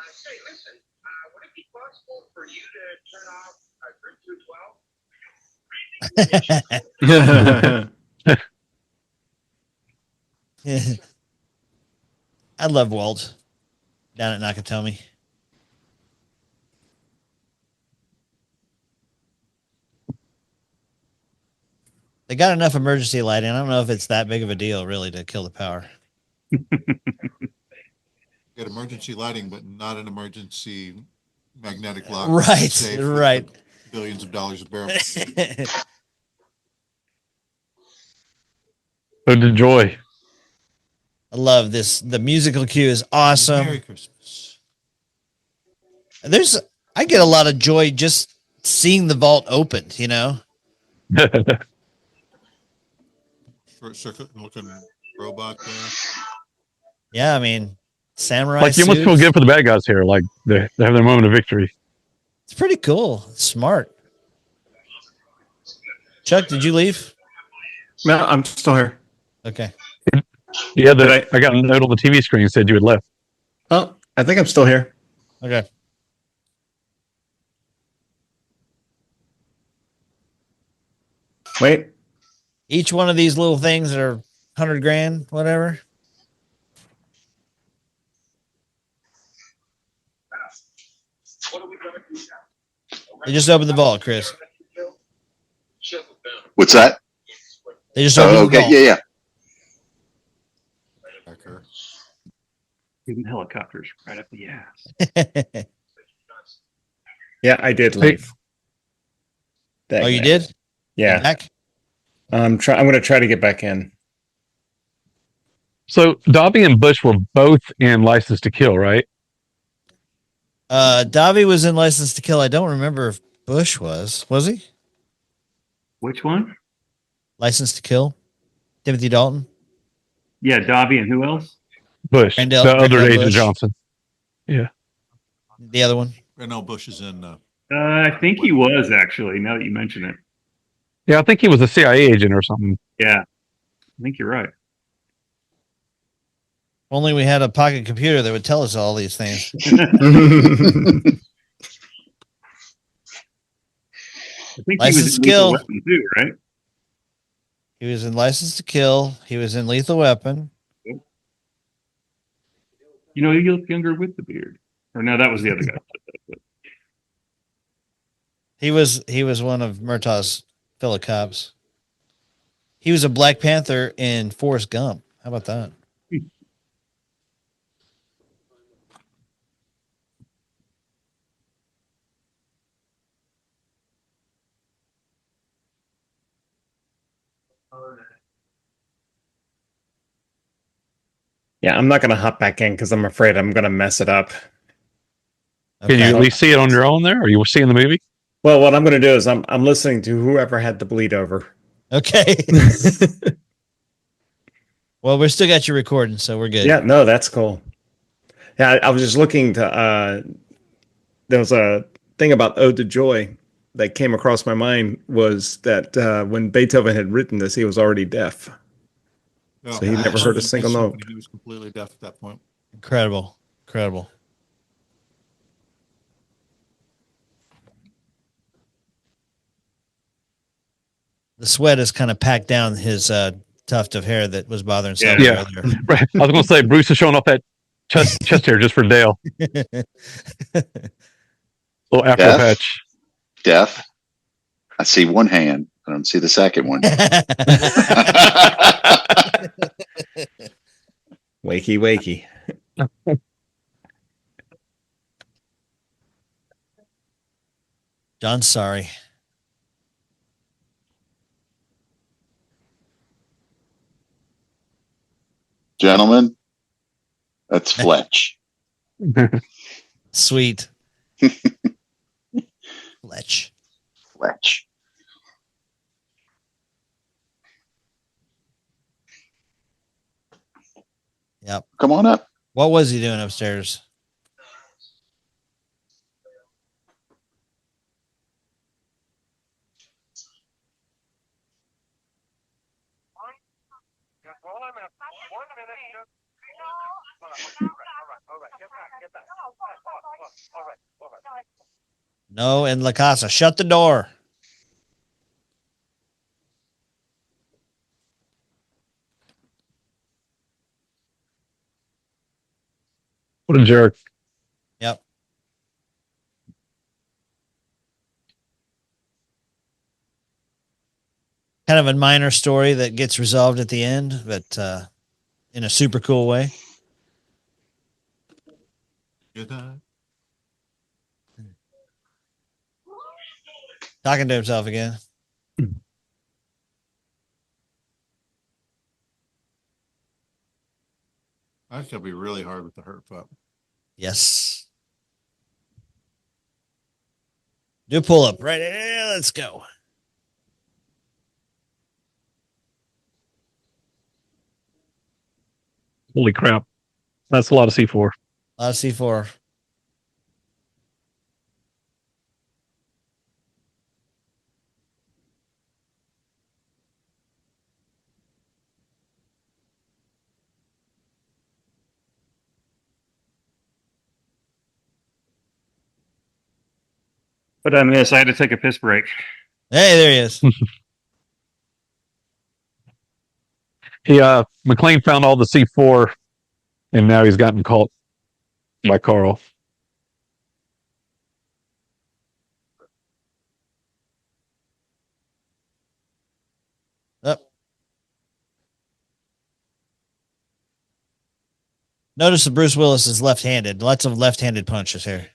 Say, listen, would it be possible for you to turn off Group 212? I love Walt down at Nakatomi. They got enough emergency lighting. I don't know if it's that big of a deal, really, to kill the power. Got emergency lighting, but not an emergency magnetic lock. Right, right. Billions of dollars a barrel. So did Joy. I love this. The musical cue is awesome. Merry Christmas. I get a lot of joy just seeing the vault opened, you know? Short circuit looking robot there. Yeah, I mean, samurai Like, you must feel good for the bad guys here. Like, they have their moment of victory. It's pretty cool. Smart. Chuck, did you leave? No, I'm still here. Okay. Yeah, I got a note on the TV screen that said you had left. Oh, I think I'm still here. Okay. Wait. Each one of these little things are 100 grand, whatever. They just opened the vault, Chris. What's that? They just opened the vault. Yeah. Even helicopters right up the ass. Yeah, I did leave. Oh, you did? Yeah. Back? I'm going to try to get back in. So Dobby and Bush were both in License to Kill, right? Dobby was in License to Kill. I don't remember if Bush was. Was he? Which one? License to Kill. Timothy Dalton. Yeah, Dobby and who else? Bush. Randall, the other Randall Agent Bush. Johnson. Yeah. The other one. Randall Bush is in. I think he was actually. Now that you mention it. Yeah, I think he was a CIA agent or something. Yeah, I think you're right. Only we had a pocket computer that would tell us all these things. I think License he was to in Kill. Lethal Weapon too, right? He was in License to Kill. He was in Lethal Weapon. You know, you look younger with the beard. Or no, that was the other guy. He was one of Murtaugh's fellow cops. He was a Black Panther in Forrest Gump. How about that? Yeah, I'm not going to hop back in because I'm afraid I'm going to mess it up. Can you at least see it on your own there? Or are you seeing the movie? Well, what I'm going to do is I'm listening to whoever had the bleed over. Okay. Well, we still got you recording, so we're good. Yeah, no, that's cool. Yeah, I was just looking to. There was a thing about Ode to Joy that came across my mind was that when Beethoven had written this, he was already deaf. So he never heard a single note. He was completely deaf at that point. Incredible. The sweat has kind of packed down his tuft of hair that was bothering Selby earlier. Right. I was going to say, Bruce is showing off that chest hair just for Dale. Little afro patch. Deaf. I see one hand. I don't see the second one. Wakey. John's sorry. Gentlemen, that's Fletch. Sweet. Fletch. Fletch. Yep. Come on up. What was he doing upstairs? No, in La Casa. Shut the door. What a jerk. Yep. Kind of a minor story that gets resolved at the end, but in a super cool way. Good night. Talking to himself again. I think I'll be really hard with the hurt pup. Yes. Do pull up. Right. Let's go. Holy crap. That's a lot of C4. A lot of C4. But I missed. I had to take a piss break. Hey, there he is. McLean found all the C4 and now he's gotten caught by Carl. Up. Notice that Bruce Willis is left-handed. Lots of left-handed punches here.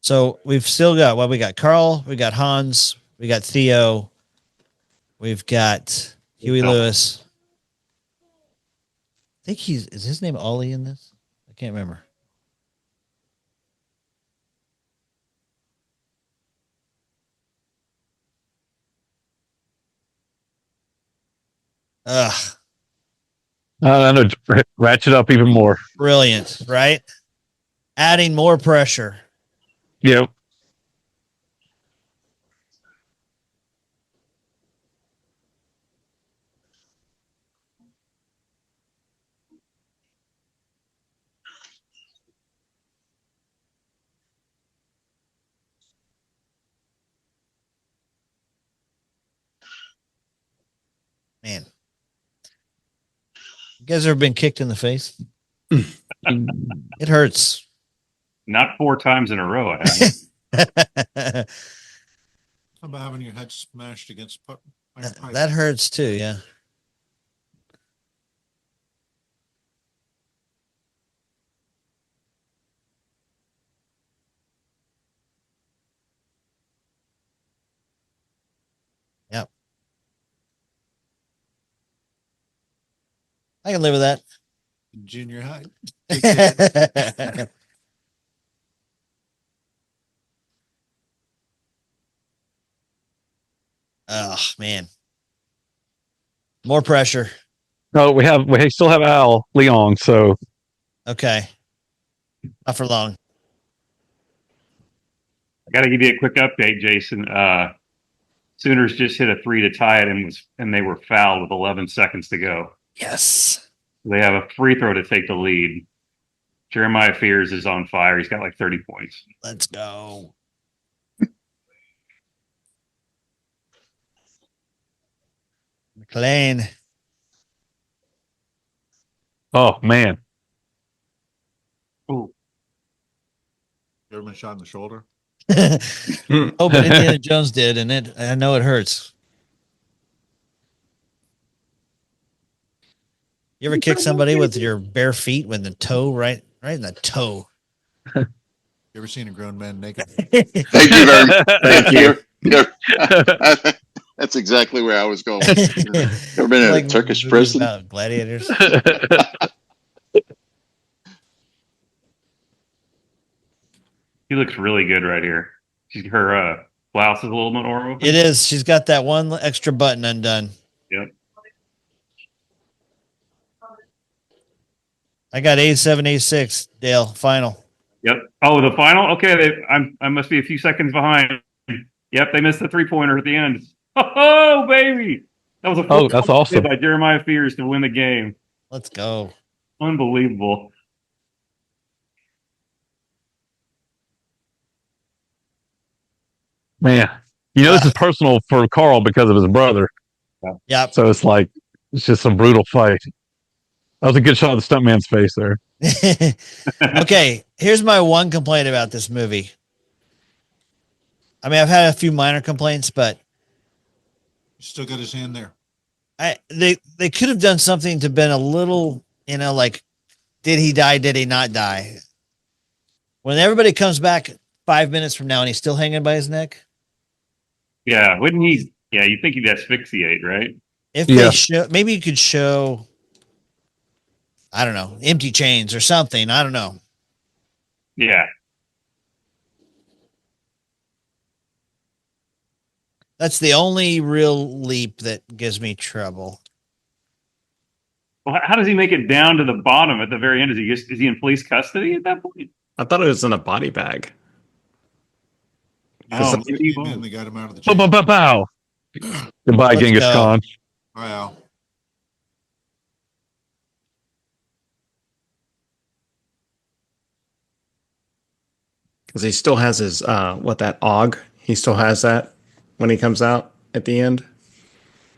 So we've still got we got Carl, we got Hans, we got Theo, we've got Huey Lewis. I think is his name Ollie in this? I can't remember. Ugh. I know, ratchet up even more. Brilliant, right? Adding more pressure. Yep. Man. You guys ever been kicked in the face? It hurts. Not 4 times in a row. I haven't. How about having your head smashed against iron pipe? That hurts too, yeah. Yep. I can live with that. Junior high. Oh man. More pressure. No, we still have Al Leong, so Okay. Not for long. I got to give you a quick update, Jason. Sooners just hit a 3 to tie it and they were fouled with 11 seconds to go. Yes. They have a free throw to take the lead. Jeremiah Fears is on fire. He's got like 30 points. Let's go. Plane. Oh man. Ooh. You ever been shot in the shoulder? Oh, but Indiana Jones did, and I know it hurts. You ever kick somebody with your bare feet with the toe right in the toe? You ever seen a grown man naked? Thank you very much. Thank you. That's exactly where I was going. Ever been in Like a Turkish movies prison? about gladiators. He looks really good right here. Her blouse is a little bit more open. It is. She's got that one extra button undone. Yep. I got A7, A6, Dale, final. Yep. Oh, the final? Okay, I must be a few seconds behind. Yep, they missed the 3-pointer at the end. Oh, baby! That was a that's awesome. by Jeremiah Fears to win the game. Let's go. Unbelievable. Man, this is personal for Carl because of his brother. Yep. So it's just a brutal fight. That was a good shot of the stuntman's face there. Okay, here's my one complaint about this movie. I mean, I've had a few minor complaints, but Still got his hand there. they could have done something to been a little, like, did he die? Did he not die? When everybody comes back 5 minutes from now and he's still hanging by his neck. Yeah, wouldn't he? Yeah, you think he'd asphyxiate, right? If they show, maybe you could show, I don't know, empty chains or something. I don't know. Yeah. That's the only real leap that gives me trouble. Well, how does he make it down to the bottom at the very end? Is he in police custody at that point? I thought it was in a body bag. Oh, And they got him out of the Bow, chair. bow, bow, bow. Goodbye, Let's Genghis go. Khan. Hi, Al. Because he still has his that AUG. He still has that when he comes out at the end.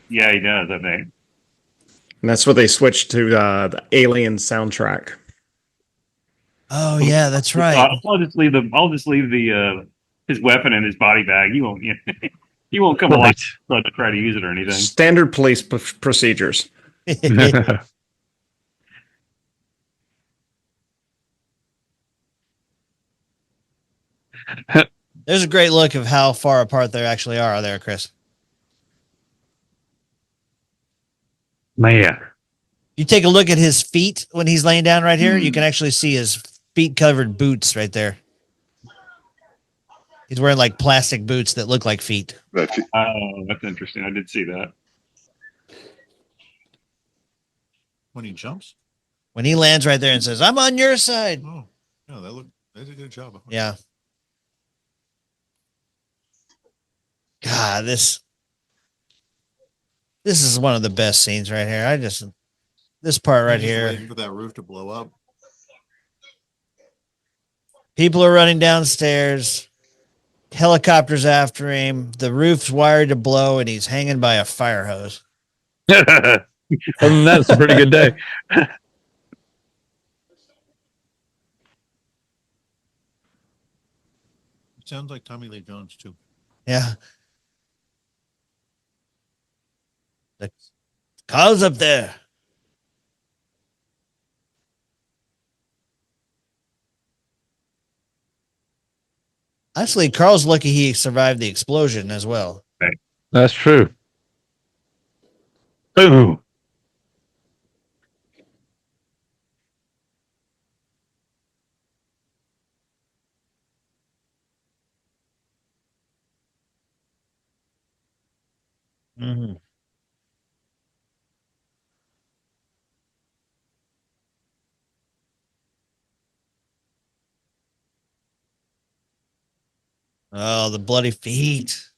Yeah, he does, I think. And that's where they switched to the Alien soundtrack. Oh yeah, that's right. I'll just leave the his weapon in his body bag. He won't. He won't come alive to try to use it or anything. Standard police procedures. There's a great look of how far apart they actually are there, Chris. Man. You take a look at his feet when he's laying down right here. You can actually see his feet covered boots right there. He's wearing like plastic boots that look like feet. Oh, that's interesting. I did see that. When he jumps? When he lands right there and says, "I'm on your side." Oh, no, they did a good job. Yeah. God, this is one of the best scenes right here. This part right Just here. waiting for that roof to blow up. People are running downstairs. Helicopters after him. The roof's wired to blow, and he's hanging by a fire hose. And that's a pretty good day. It sounds like Tommy Lee Jones, too. Yeah. The car's up there. Actually, Carl's lucky he survived the explosion as well. That's true. Boom. Mm-hmm. Oh, the bloody feet.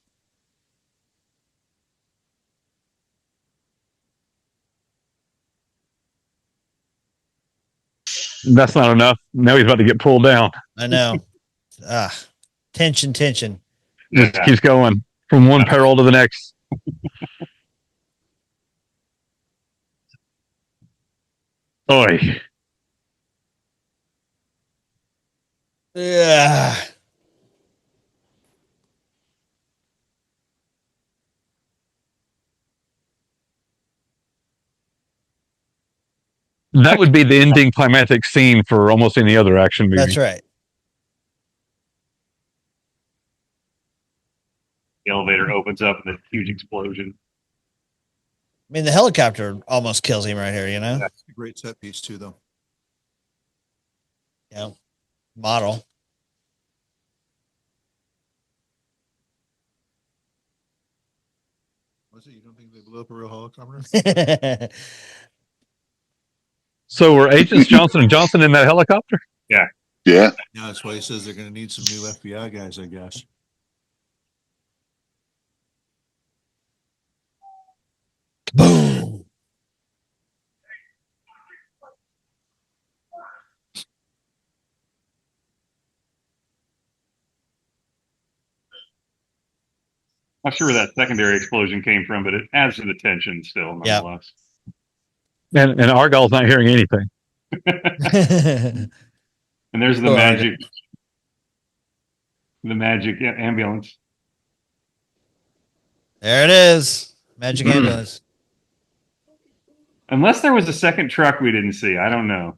That's not enough. Now he's about to get pulled down. I know. Tension. Just keeps going from one peril to the next. Oy. Yeah. That would be the ending climactic scene for almost any other action movie. That's right. The elevator opens up and a huge explosion. I mean, the helicopter almost kills him right here, you know? That's a great set piece too, though. Yeah. Model. Was it? You don't think they blew up a real helicopter? So were Agents Johnson and Johnson in that helicopter? Yeah. Yeah, that's why he says they're going to need some new FBI guys, I guess. Boom. Not sure where that secondary explosion came from, but it adds to the tension still, nonetheless. And Argyle's not hearing anything. And there's the Poor magic ambulance. There it is. Magic ambulance. Unless there was a second truck we didn't see. I don't know.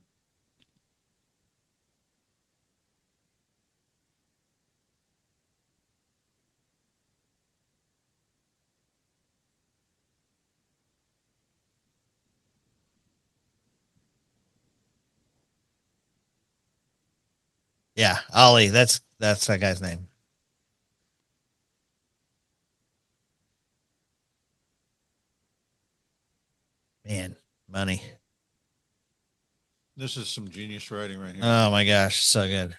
Yeah, Ollie. That's that guy's name. Man, money. This is some genius writing right here. Oh my gosh, so good.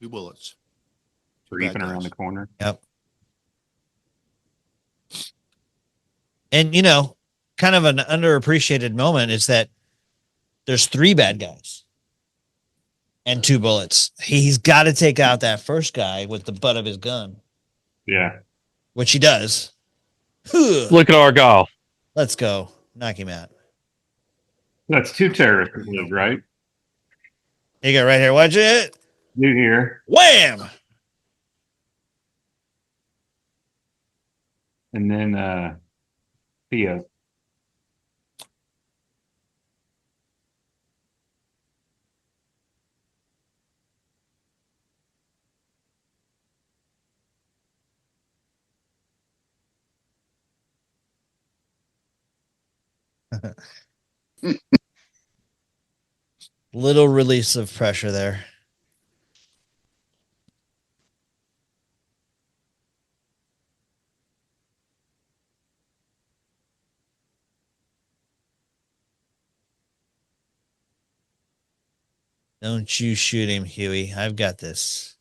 2 bullets. Reefing around the corner. Yep. And you know, kind of an underappreciated moment is that there's 3 bad guys and 2 bullets. He's got to take out that first guy with the butt of his gun. Yeah. Which he does. Look at Argyle. Let's go. Knock him out. That's 2 terrorists that live, right? You got right here. Watch it. You here. Wham! And then Theo. Little release of pressure there. Don't you shoot him, Huey. I've got this.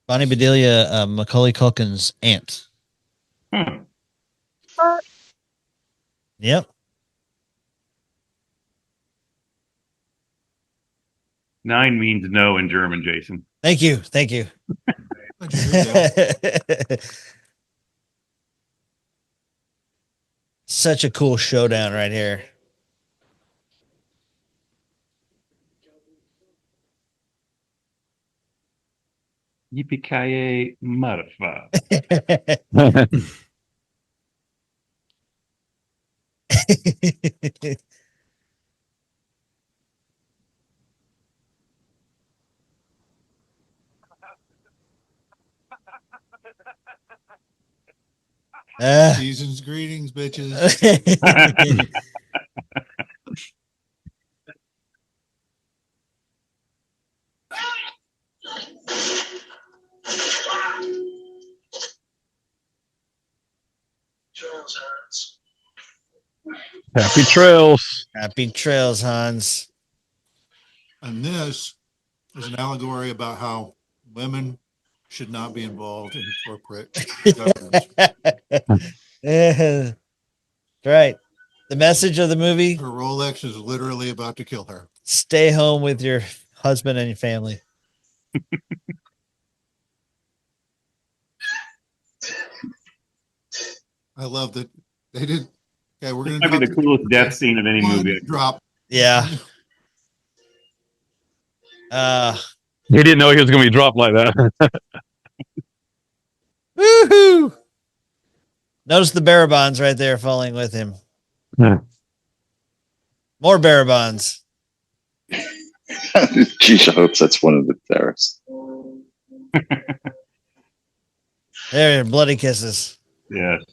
Bonnie Bedelia, Macaulay Culkin's aunt. Yep. 9 means no in German, Jason. Thank you. Thank you. Such a cool showdown right here. Yippee Ki-Yay, motherfucker. Season's greetings, bitches. Happy trails. Happy trails, Hans. And this is an allegory about how women should not be involved in corporate governance. Yeah. Right. The message of the movie: Her Rolex is literally about to kill her. stay home with your husband and your family. I love that they did. Okay, we're This going might be the coolest death scene of any movie. Drop. Yeah. He didn't know he was going to be dropped like that. Woohoo! Notice the Barabons right there falling with him. Yeah. More Barabons. Geez, I hope that's one of the terrorists. There, bloody kisses. Yes.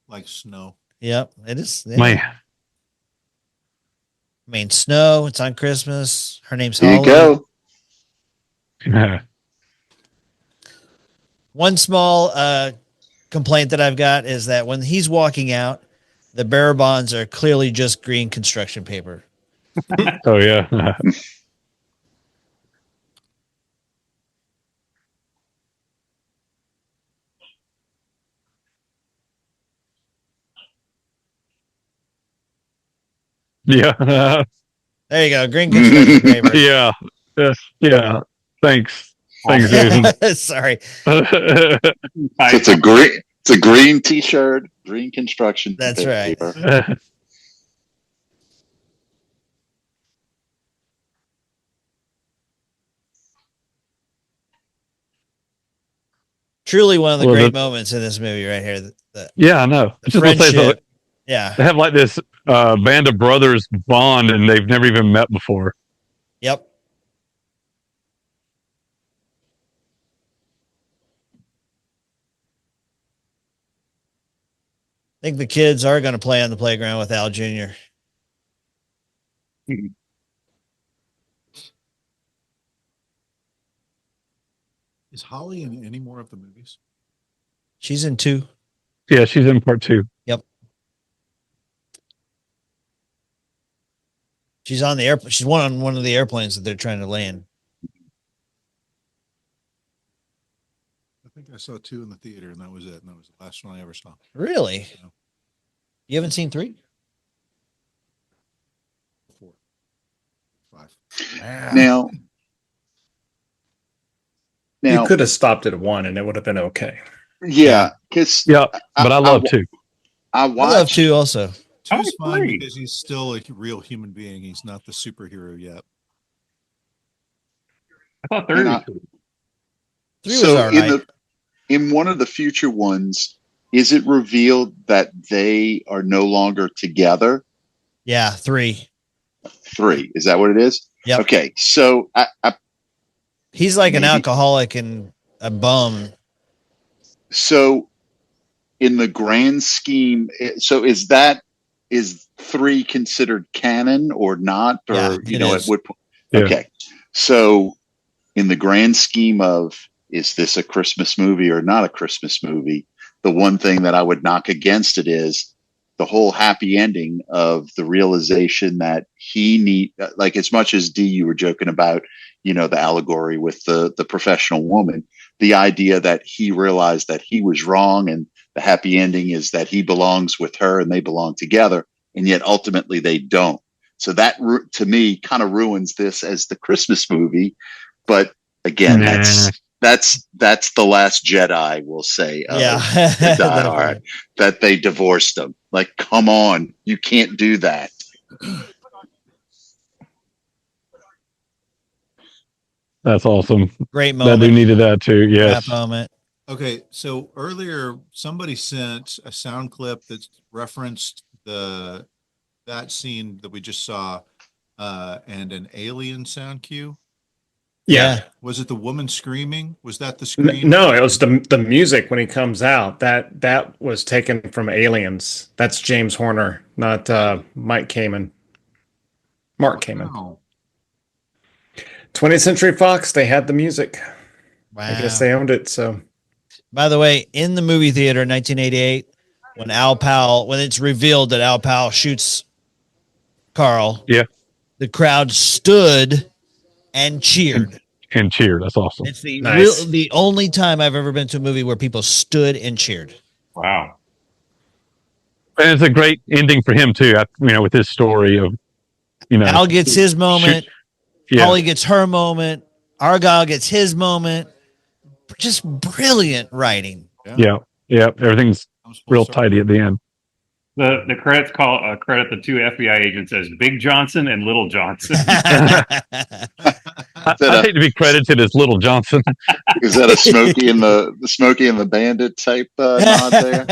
Like snow. Yep, it is. Yeah. Man. I mean, snow. It's on Christmas. Her name's Here Holly. you go. Yeah. One small complaint that I've got is that when he's walking out, the Barabons are clearly just green construction paper. Oh, yeah. Yeah. There you go, green construction paper. Yeah. Yeah. Thanks. Thanks, Jason. Sorry. So it's a green T-shirt, green construction. That's right. paper. Truly one of the Well, great moments in this movie right here. Yeah, I know. The Just want to say, so friendship. Yeah. they have like this band of brothers bond, and they've never even met before. Yep. I think the kids are going to play on the playground with Al Jr. Is Holly in any more of the movies? She's in 2. Yeah, she's in part 2. Yep. She's on the airplane. She's on one of the airplanes that they're trying to land. I think I saw 2 in the theater, and that was it. And that was the last one I ever saw. Really? No. You haven't seen 3? 4, 5. Now, You could have stopped at 1 and it would have been okay. yeah, because Yeah, but I love 2. I I love watched 2 also. 2 is I fine agree. because he's still a real human being. He's not the superhero yet. I thought 3 And was I- cool. 3 was so all right. in one of the future ones, is it revealed that they are no longer together? Yeah, 3. 3, is that what it is? Yep. Okay, so He's like an Maybe. alcoholic and a bum. so in the grand scheme, so is 3 considered canon or not, or Yeah, you it know is. at what point? Yeah. Okay, so in the grand scheme of, is this a Christmas movie or not a Christmas movie? The one thing that I would knock against it is the whole happy ending of the realization that like, as much as D, you were joking about, the allegory with the professional woman, the idea that he realized that he was wrong, and the happy ending is that he belongs with her and they belong together, and yet ultimately they don't. So that to me kind of ruins this as the Christmas movie. But again, Nah. that's the Last Jedi, we'll say. Yeah. Die Hard, that they divorced them. Like, come on, you can't do that. That's awesome. Great That moment. dude needed that too. Rap Yes. moment. Okay, so earlier somebody sent a sound clip that referenced that scene that we just saw, and an alien sound cue. Yeah. Was it the woman screaming? Was that the scream? No, it was the music when he comes out. That was taken from Aliens. That's James Horner, not Mike Kamen. Mark Kamen. Wow. 20th Century Fox, they had the music. Wow. I guess they owned it. So, by the way, in the movie theater in 1988, when it's revealed that Al Powell shoots Carl, Yeah. the crowd stood and cheered. And cheer. That's awesome. It's the Nice. the only time I've ever been to a movie where people stood and cheered. Wow. And it's a great ending for him too. With his story of, Al gets his moment. Yeah. Holly gets her moment. Argyle gets his moment. Just brilliant writing. Yeah. Everything's real tidy at the end. The credits credit the two FBI agents as Big Johnson and Little Johnson. I hate to be credited as Little Johnson. Is that a Smokey and the Bandit type nod there?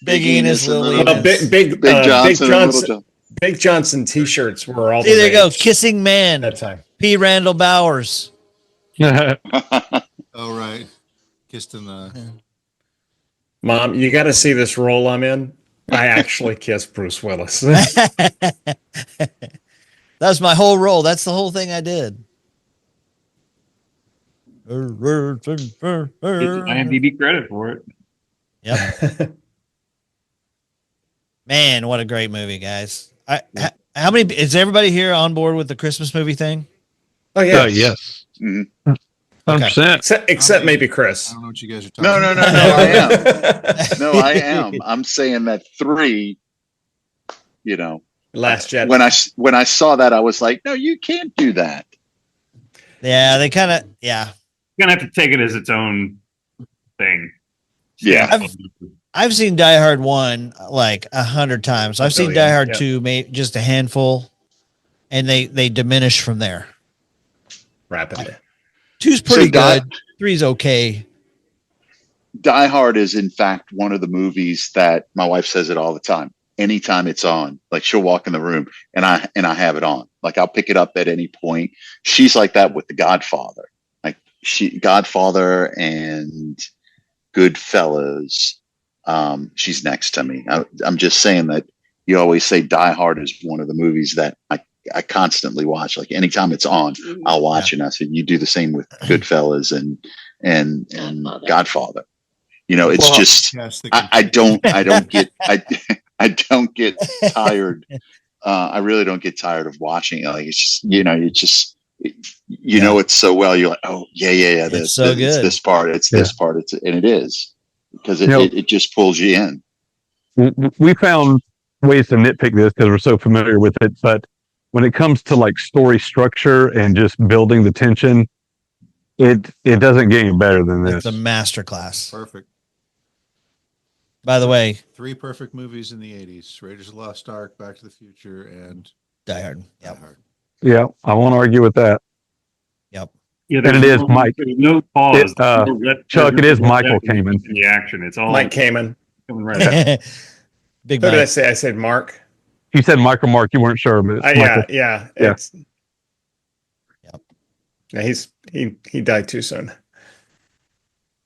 Big Enos, Little Enos. Big Johnson, and Little Johnson. Big Johnson T-shirts were all. See, there you go. Kissing Man. That time. P. Randall Bowers. Oh, right. Kissed in the. Mom, you got to see this role I'm in. I actually kissed Bruce Willis. That's my whole role. That's the whole thing I did. Gets IMDb credit for it. Yep. Man, what a great movie, guys. How many is everybody here on board with the Christmas movie thing? Oh yeah. Yes. Mm-hmm. 100%. Except maybe Chris. I don't know what you guys are talking about. No, I am. No, I am. I'm saying that 3, Last Jedi. when I saw that, I was like, no, you can't do that. Yeah, they kind of, yeah. You're going to have to take it as its own thing. Yeah. I've seen Die Hard 1 like 100 times. I've seen Die Hard 2 just a handful, and they diminish from there. Rapidly. 2's pretty So good. 3's okay. Die Hard is, in fact, one of the movies that my wife says it all the time. Anytime it's on, like she'll walk in the room and I have it on. Like I'll pick it up at any point. She's like that with The Godfather. Like Godfather and Goodfellas. She's next to me. I'm just saying that you always say Die Hard is one of the movies that I constantly watch. Like anytime it's on, I'll watch it. And I said, you do the same with Goodfellas and Godfather. It's just, I don't get tired. I really don't get tired of watching it. Like it's just, it's so well. You're like, oh yeah. It's so good. It's this part. It's this part. And it is because it just pulls you in. We found ways to nitpick this because we're so familiar with it, but when it comes to like story structure and just building the tension, it doesn't get any better than this. It's a masterclass. Perfect. By the way, 3 perfect movies in the 80s: Raiders of the Lost Ark, Back to the Future, and Die Hard. Die Hard. Yeah, I won't argue with that. Yep. Yeah, And it is Mike. There's no pause. Chuck, it is Michael Kamen. In the action. It's all Mike Kamen. coming right up. Big Who Mike. did I say? I said Mark. You said Michael Mark. You weren't sure, but it's Michael. Yeah. Yeah. Yeah, he died too soon.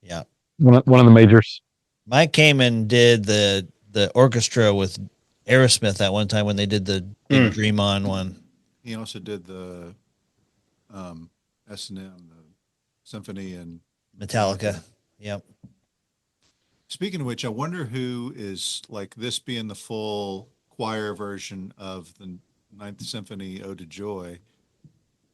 Yeah. One of the majors. Mike Kamen did the orchestra with Aerosmith that one time when they did the Big Dream On one. He also did the S&M, the symphony, and Metallica. Yep. Speaking of which, I wonder who is like this being the full choir version of the Ninth Symphony Ode to Joy.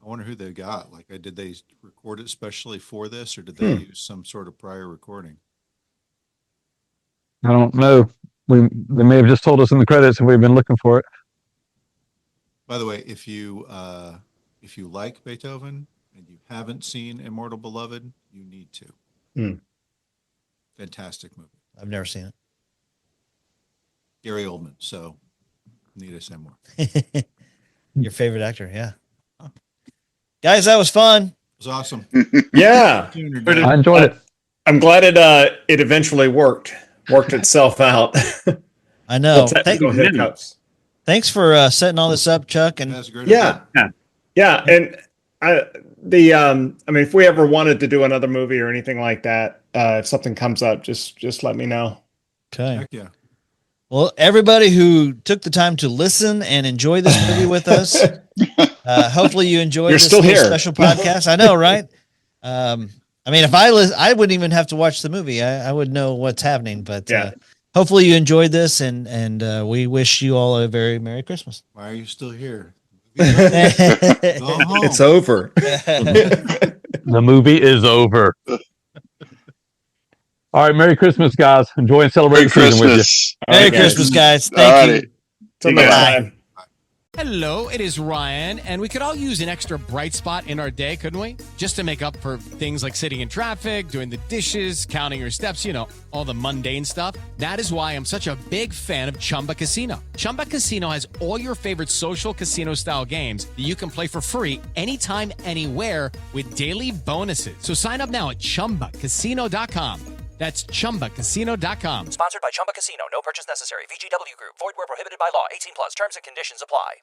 I wonder who they got. Like, did they record it specially for this, or did they use some sort of prior recording? I don't know. They may have just told us in the credits if we've been looking for it. By the way, if you like Beethoven and you haven't seen Immortal Beloved, you need to. Fantastic movie. I've never seen it. Gary Oldman. So, need I say more? Your favorite actor, yeah. Guys, that was fun. It was awesome. Yeah. I enjoyed it. I'm glad it eventually worked itself out. I know. Technical hiccups. Thanks for setting all this up, Chuck. And That's a great idea. Yeah. And I mean, if we ever wanted to do another movie or anything like that, if something comes up, just let me know. Okay. Heck yeah. Well, everybody who took the time to listen and enjoy this movie with us, hopefully you enjoyed You're this still little here. special podcast. I know, right? I mean, if I wouldn't even have to watch the movie. I would know what's happening. But hopefully you enjoyed this, and we wish you all a very Merry Christmas. Why are you still here? Go home. It's over. The movie is over. All right, Merry Christmas, guys. Enjoy and celebrate the season with you. Merry Christmas, guys. Thank you. Till next time. Hello, it is Ryan, and we could all use an extra bright spot in our day, couldn't we? Just to make up for things like sitting in traffic, doing the dishes, counting your steps, all the mundane stuff. That is why I'm such a big fan of Chumba Casino. Chumba Casino has all your favorite social casino-style games that you can play for free anytime, anywhere with daily bonuses. So sign up now at ChumbaCasino.com. That's ChumbaCasino.com. Sponsored by Chumba Casino. No purchase necessary. VGW Group. Void where prohibited by law. 18+. Terms and conditions apply.